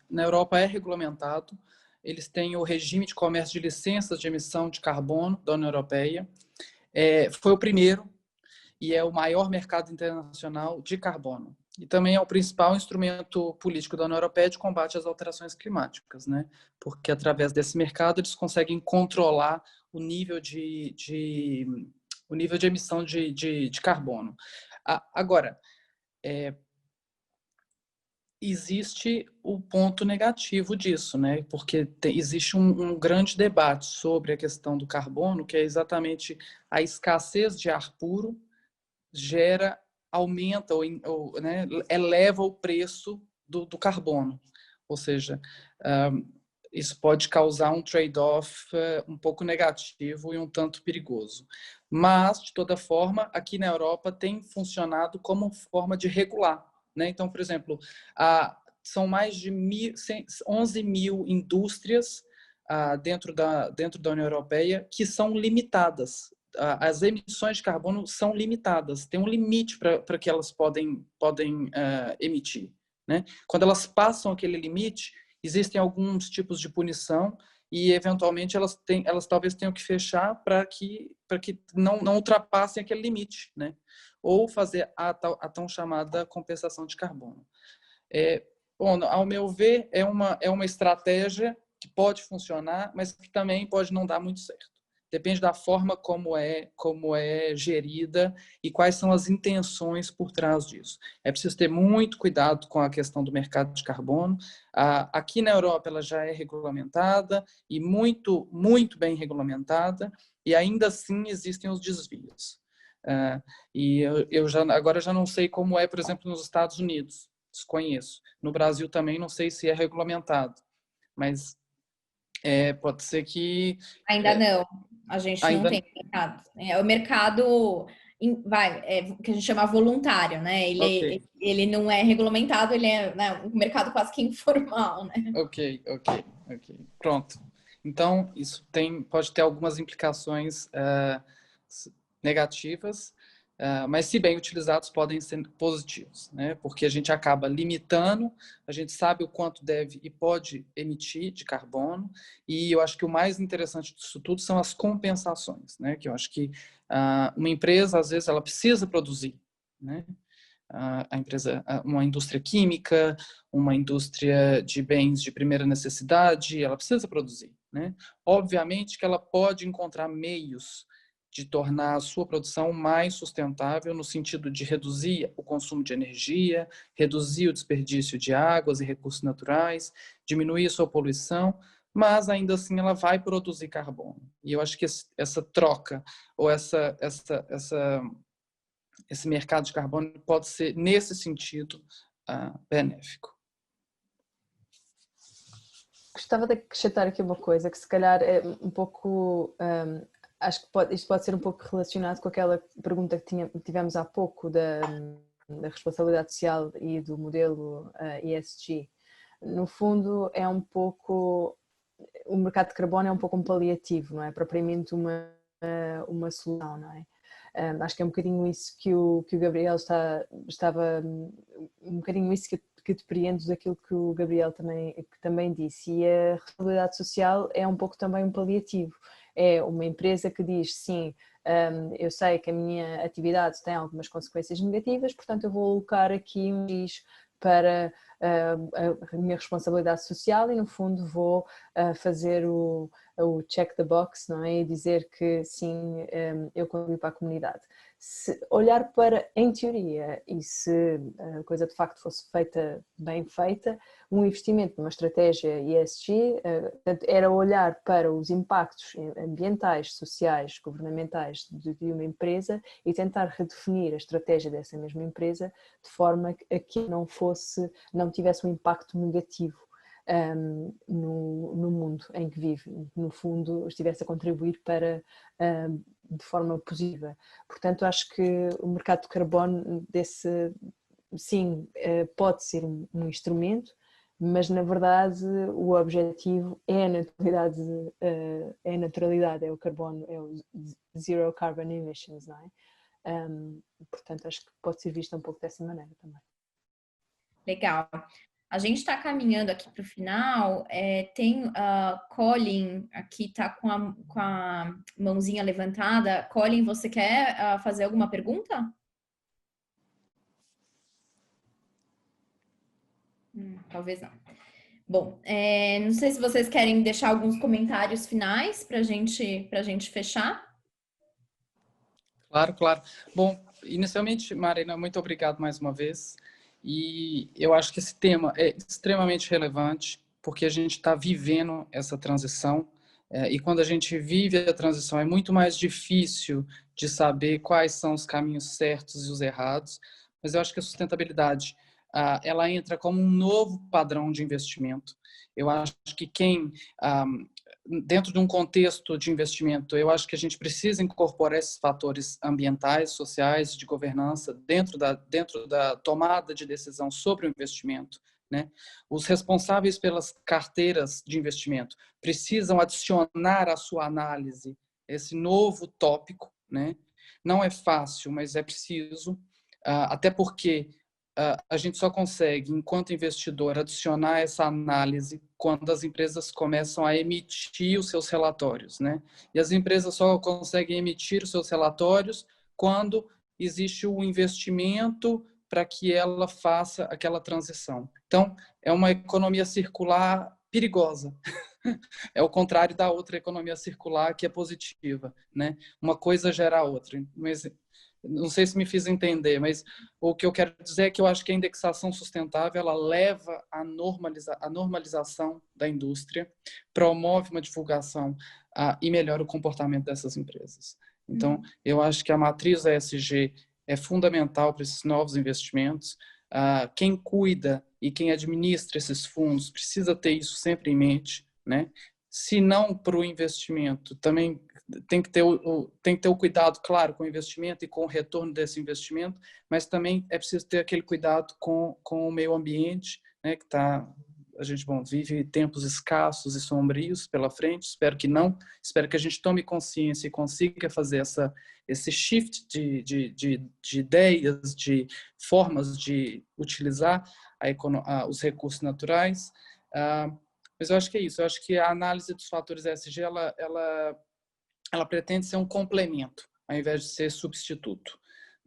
na Europa é regulamentado. Eles têm o regime de comércio de licenças de emissão de carbono da União Europeia. Foi o primeiro e é o maior mercado internacional de carbono. E também é o principal instrumento político da União Europeia de combate às alterações climáticas, né? Porque através desse mercado eles conseguem controlar o nível de emissão de carbono. Agora, existe o ponto negativo disso, né? Porque existe um grande debate sobre a questão do carbono, que é exatamente a escassez de ar puro aumenta ou né, eleva o preço do carbono. Ou seja, isso pode causar um trade-off um pouco negativo e um tanto perigoso. Mas, de toda forma, aqui na Europa tem funcionado como forma de regular, né? Então, por exemplo, são mais de 11 mil indústrias dentro da União Europeia que são limitadas. As emissões de carbono são limitadas, tem um limite para que elas podem emitir, né? Quando elas passam aquele limite, existem alguns tipos de punição e, eventualmente, elas talvez tenham que fechar para que não ultrapassem aquele limite, né? Ou fazer a tão chamada compensação de carbono. Bom, ao meu ver, é uma estratégia que pode funcionar, mas que também pode não dar muito certo. Depende da forma como é gerida e quais são as intenções por trás disso. É preciso ter muito cuidado com a questão do mercado de carbono. Aqui na Europa ela já é regulamentada e muito, muito bem regulamentada, e ainda assim existem os desvios. E agora já não sei como é, por exemplo, nos Estados Unidos. Desconheço. No Brasil também não sei se é regulamentado, mas pode ser que... Ainda não. A gente não tem mercado. É o mercado que a gente chama voluntário, né? Ele não é regulamentado, ele é, né, um mercado quase que informal, né? Ok. Pronto. Então, isso pode ter algumas implicações negativas, mas, se bem utilizados, podem ser positivos, né? Porque a gente acaba limitando, a gente sabe o quanto deve e pode emitir de carbono, e eu acho que o mais interessante disso tudo são as compensações, né? Que eu acho que uma empresa, às vezes, ela precisa produzir, né? Uma indústria química, uma indústria de bens de primeira necessidade, ela precisa produzir, né? Obviamente que ela pode encontrar meios de tornar a sua produção mais sustentável no sentido de reduzir o consumo de energia, reduzir o desperdício de águas e recursos naturais, diminuir a sua poluição, mas ainda assim ela vai produzir carbono. E eu acho que essa troca ou esse mercado de carbono pode ser, nesse sentido, benéfico. Gostava de acrescentar aqui uma coisa que se calhar é um pouco... acho que isto pode ser um pouco relacionado com aquela pergunta que tivemos há pouco da responsabilidade social e do modelo ESG. No fundo, é um pouco... O mercado de carbono é um pouco um paliativo, não é propriamente uma solução, não é? Acho que é um bocadinho isso que o Gabriel estava... Um bocadinho isso que depreendo daquilo que o Gabriel também disse. E a responsabilidade social é um pouco também um paliativo. É uma empresa que diz, sim, eu sei que a minha atividade tem algumas consequências negativas, portanto eu vou alocar aqui um X para a minha responsabilidade social e, no fundo, vou fazer o check the box, não é? E dizer que, sim, eu contribuo para a comunidade. Se olhar para, em teoria, e se a coisa de facto fosse bem feita, um investimento numa estratégia ESG era olhar para os impactos ambientais, sociais, governamentais de uma empresa e tentar redefinir a estratégia dessa mesma empresa de forma a que não tivesse um impacto negativo no mundo em que vive, no fundo estivesse a contribuir para de forma positiva. Portanto, acho que o mercado de carbono sim, pode ser um instrumento, mas na verdade o objetivo é a naturalidade, é o carbono, é o zero carbon emissions, não é? Portanto, acho que pode ser visto um pouco dessa maneira também. Legal. A gente está caminhando aqui para o final. Tem Colin aqui, está com a mãozinha levantada. Colin, você quer fazer alguma pergunta? Talvez não. Bom, não sei se vocês querem deixar alguns comentários finais para a gente fechar. Claro. Bom, inicialmente, Marina, muito obrigado mais uma vez. E eu acho que esse tema é extremamente relevante, porque a gente está vivendo essa transição, e quando a gente vive a transição é muito mais difícil de saber quais são os caminhos certos e os errados, mas eu acho que a sustentabilidade ela entra como um novo padrão de investimento. Eu acho que dentro de um contexto de investimento, eu acho que a gente precisa incorporar esses fatores ambientais, sociais, de governança dentro da tomada de decisão sobre o investimento, né? Os responsáveis pelas carteiras de investimento precisam adicionar à sua análise esse novo tópico, né? Não é fácil, mas é preciso, até porque a gente só consegue, enquanto investidor, adicionar essa análise quando as empresas começam a emitir os seus relatórios, né? E as empresas só conseguem emitir os seus relatórios quando existe o investimento para que ela faça aquela transição. Então, é uma economia circular perigosa. É o contrário da outra economia circular, que é positiva, né? Uma coisa gera a outra. Mas não sei se me fiz entender, mas o que eu quero dizer é que eu acho que a indexação sustentável ela leva à normalização da indústria, promove uma divulgação e melhora o comportamento dessas empresas. Então, eu acho que a matriz ESG é fundamental para esses novos investimentos. Quem cuida e quem administra esses fundos precisa ter isso sempre em mente, né? Se não para o investimento, também tem que ter o cuidado, claro, com o investimento e com o retorno desse investimento, mas também é preciso ter aquele cuidado com o meio ambiente, né, que a gente vive tempos escassos e sombrios pela frente, espero que a gente tome consciência e consiga fazer esse shift de ideias, de formas de utilizar os recursos naturais. Mas eu acho que é isso. Eu acho que a análise dos fatores ESG ela pretende ser um complemento, ao invés de ser substituto,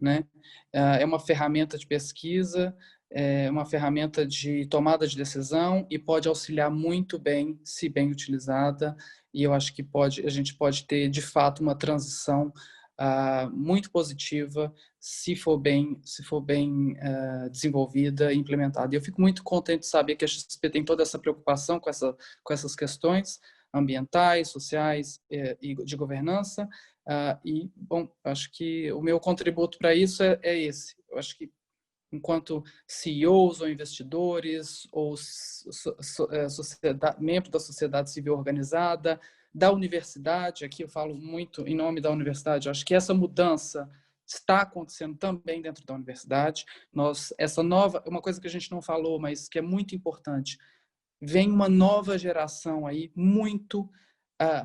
né? É uma ferramenta de pesquisa, é uma ferramenta de tomada de decisão e pode auxiliar muito bem, se bem utilizada. E eu acho que a gente pode ter, de fato, uma transição muito positiva se for bem desenvolvida e implementada. E eu fico muito contente de saber que a XP tem toda essa preocupação com essas questões ambientais, sociais e de governança. E, bom, acho que o meu contributo para isso é esse. Eu acho que enquanto CEOs ou investidores ou membros da sociedade civil organizada, da universidade, aqui eu falo muito em nome da universidade, eu acho que essa mudança está acontecendo também dentro da universidade. Uma coisa que a gente não falou, mas que é muito importante, vem uma nova geração aí muito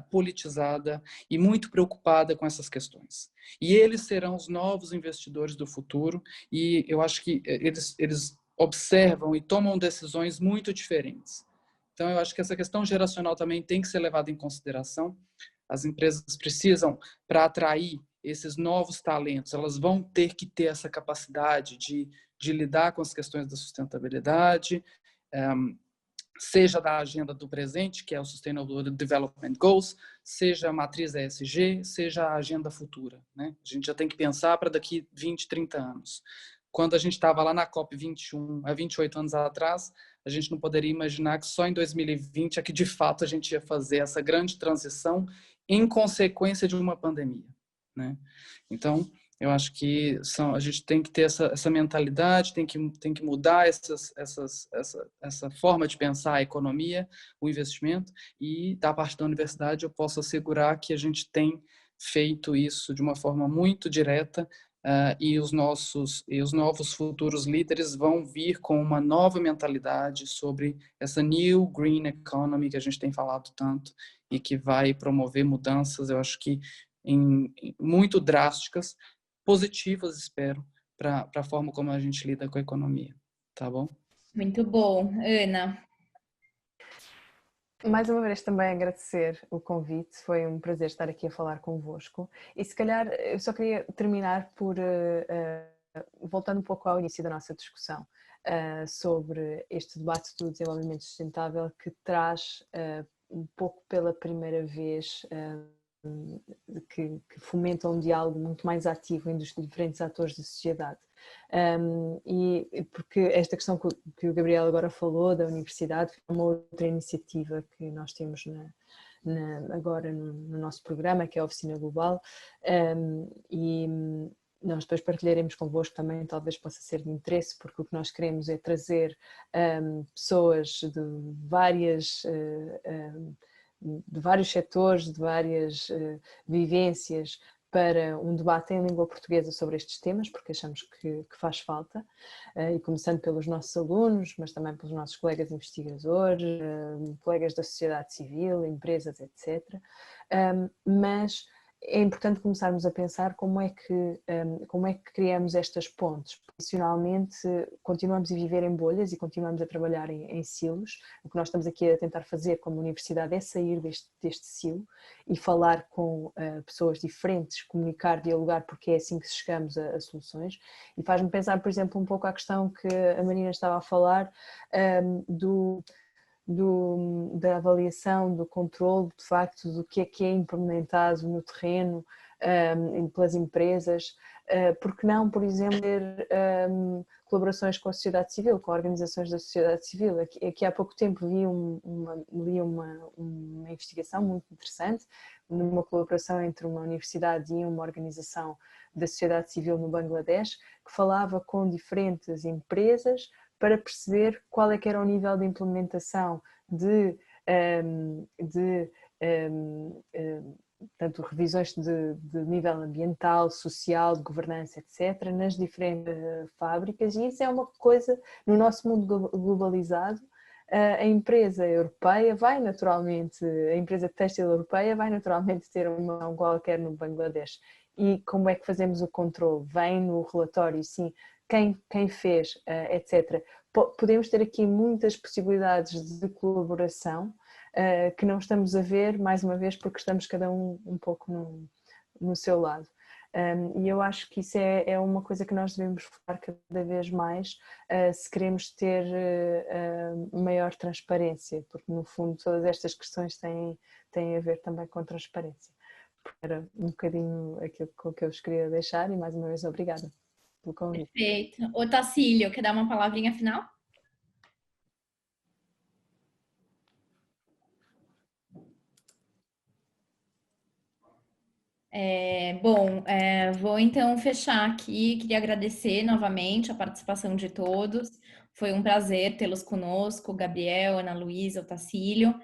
politizada e muito preocupada com essas questões. E eles serão os novos investidores do futuro e eu acho que eles observam e tomam decisões muito diferentes. Então, eu acho que essa questão geracional também tem que ser levada em consideração. As empresas precisam, para atrair esses novos talentos, elas vão ter que ter essa capacidade de lidar com as questões da sustentabilidade, seja da agenda do presente, que é o Sustainable Development Goals, seja a matriz ESG, seja a agenda futura, né? A gente já tem que pensar para daqui 20, 30 anos. Quando a gente estava lá na COP21, há 28 anos atrás, a gente não poderia imaginar que só em 2020 é que, de fato, a gente ia fazer essa grande transição em consequência de uma pandemia, né? Então, eu acho que a gente tem que ter essa mentalidade, tem que mudar essa forma de pensar a economia, o investimento, e da parte da universidade eu posso assegurar que a gente tem feito isso de uma forma muito direta e os novos futuros líderes vão vir com uma nova mentalidade sobre essa new green economy que a gente tem falado tanto e que vai promover mudanças, eu acho que muito drásticas, positivas, espero, para a forma como a gente lida com a economia. Tá bom? Muito bom. Ana? Mais uma vez também agradecer o convite, foi um prazer estar aqui a falar convosco e se calhar eu só queria terminar por, voltando um pouco ao início da nossa discussão, sobre este debate do desenvolvimento sustentável que traz um pouco pela primeira vez que fomenta um diálogo muito mais ativo entre os diferentes atores da sociedade. E porque esta questão que o Gabriel agora falou da universidade é uma outra iniciativa que nós temos agora no nosso programa, que é a Oficina Global, e nós depois partilharemos convosco também, talvez possa ser de interesse, porque o que nós queremos é trazer pessoas de vários setores, de várias vivências, para um debate em língua portuguesa sobre estes temas, porque achamos que faz falta, e começando pelos nossos alunos, mas também pelos nossos colegas investigadores, colegas da sociedade civil, empresas, etc. Mas é importante começarmos a pensar como é que criamos estas pontes. Profissionalmente, continuamos a viver em bolhas e continuamos a trabalhar em silos. O que nós estamos aqui a tentar fazer como universidade é sair deste silo e falar com pessoas diferentes, comunicar, dialogar, porque é assim que chegamos a soluções. E faz-me pensar, por exemplo, um pouco a questão que a Marina estava a falar, da avaliação, do controle, de facto, do que é implementado no terreno pelas empresas. Porque não, por exemplo, ter colaborações com a sociedade civil, com organizações da sociedade civil. Aqui há pouco tempo li uma investigação muito interessante, numa colaboração entre uma universidade e uma organização da sociedade civil no Bangladesh, que falava com diferentes empresas para perceber qual é que era o nível de implementação portanto, revisões de nível ambiental, social, de governança, etc., nas diferentes fábricas, e isso é uma coisa, no nosso mundo globalizado, a empresa europeia vai naturalmente, a empresa têxtil europeia vai naturalmente ter uma mão qualquer no Bangladesh. E como é que fazemos o controle? Vem no relatório, sim, quem fez, etc. Podemos ter aqui muitas possibilidades de colaboração que não estamos a ver, mais uma vez, porque estamos cada um pouco no seu lado. E eu acho que isso é uma coisa que nós devemos focar cada vez mais se queremos ter maior transparência, porque no fundo todas estas questões têm a ver também com transparência. Era um bocadinho aquilo com que eu vos queria deixar, e mais uma vez obrigada pelo convite. Perfeito. Ô Tacílio, quer dar uma palavrinha final? Vou então fechar aqui. Queria agradecer novamente a participação de todos. Foi um prazer tê-los conosco, Gabriel, Ana Luísa, Otacílio.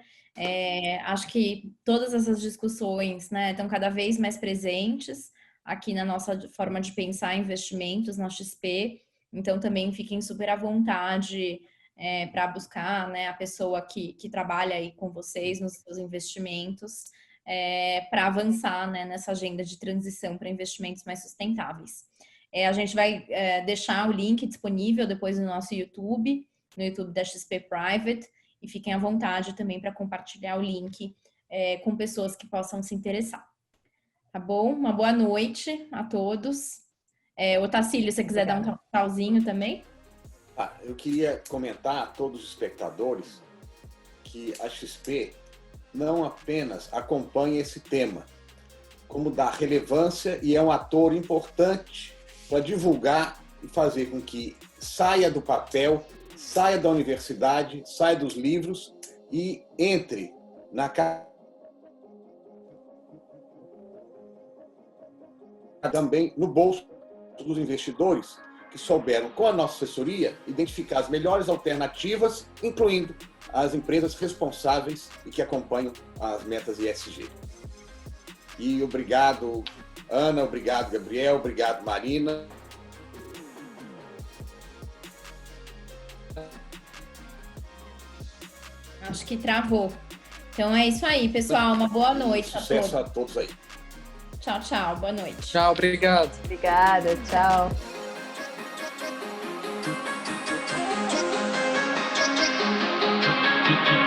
Acho que todas essas discussões, né, estão cada vez mais presentes aqui na nossa forma de pensar investimentos na XP. Então também fiquem super à vontade para buscar, né, a pessoa que trabalha aí com vocês nos seus investimentos, para avançar, né, nessa agenda de transição para investimentos mais sustentáveis. A gente vai deixar o link disponível depois no nosso YouTube, no YouTube da XP Private, e fiquem à vontade também para compartilhar o link com pessoas que possam se interessar. Tá bom? Uma boa noite a todos. Otacílio, se você quiser dar um tchauzinho também. Eu queria comentar a todos os espectadores que a XP não apenas acompanha esse tema, como dá relevância e é um ator importante para divulgar e fazer com que saia do papel, saia da universidade, saia dos livros e entre na também no bolso dos investidores que souberam, com a nossa assessoria, identificar as melhores alternativas, incluindo as empresas responsáveis e que acompanham as metas ESG. E obrigado, Ana, obrigado, Gabriel, obrigado, Marina. Acho que travou. Então é isso aí, pessoal. Uma boa noite a todos. Sucesso a todos aí. Tchau, tchau. Boa noite. Tchau, obrigado. Obrigada, tchau. Thank you.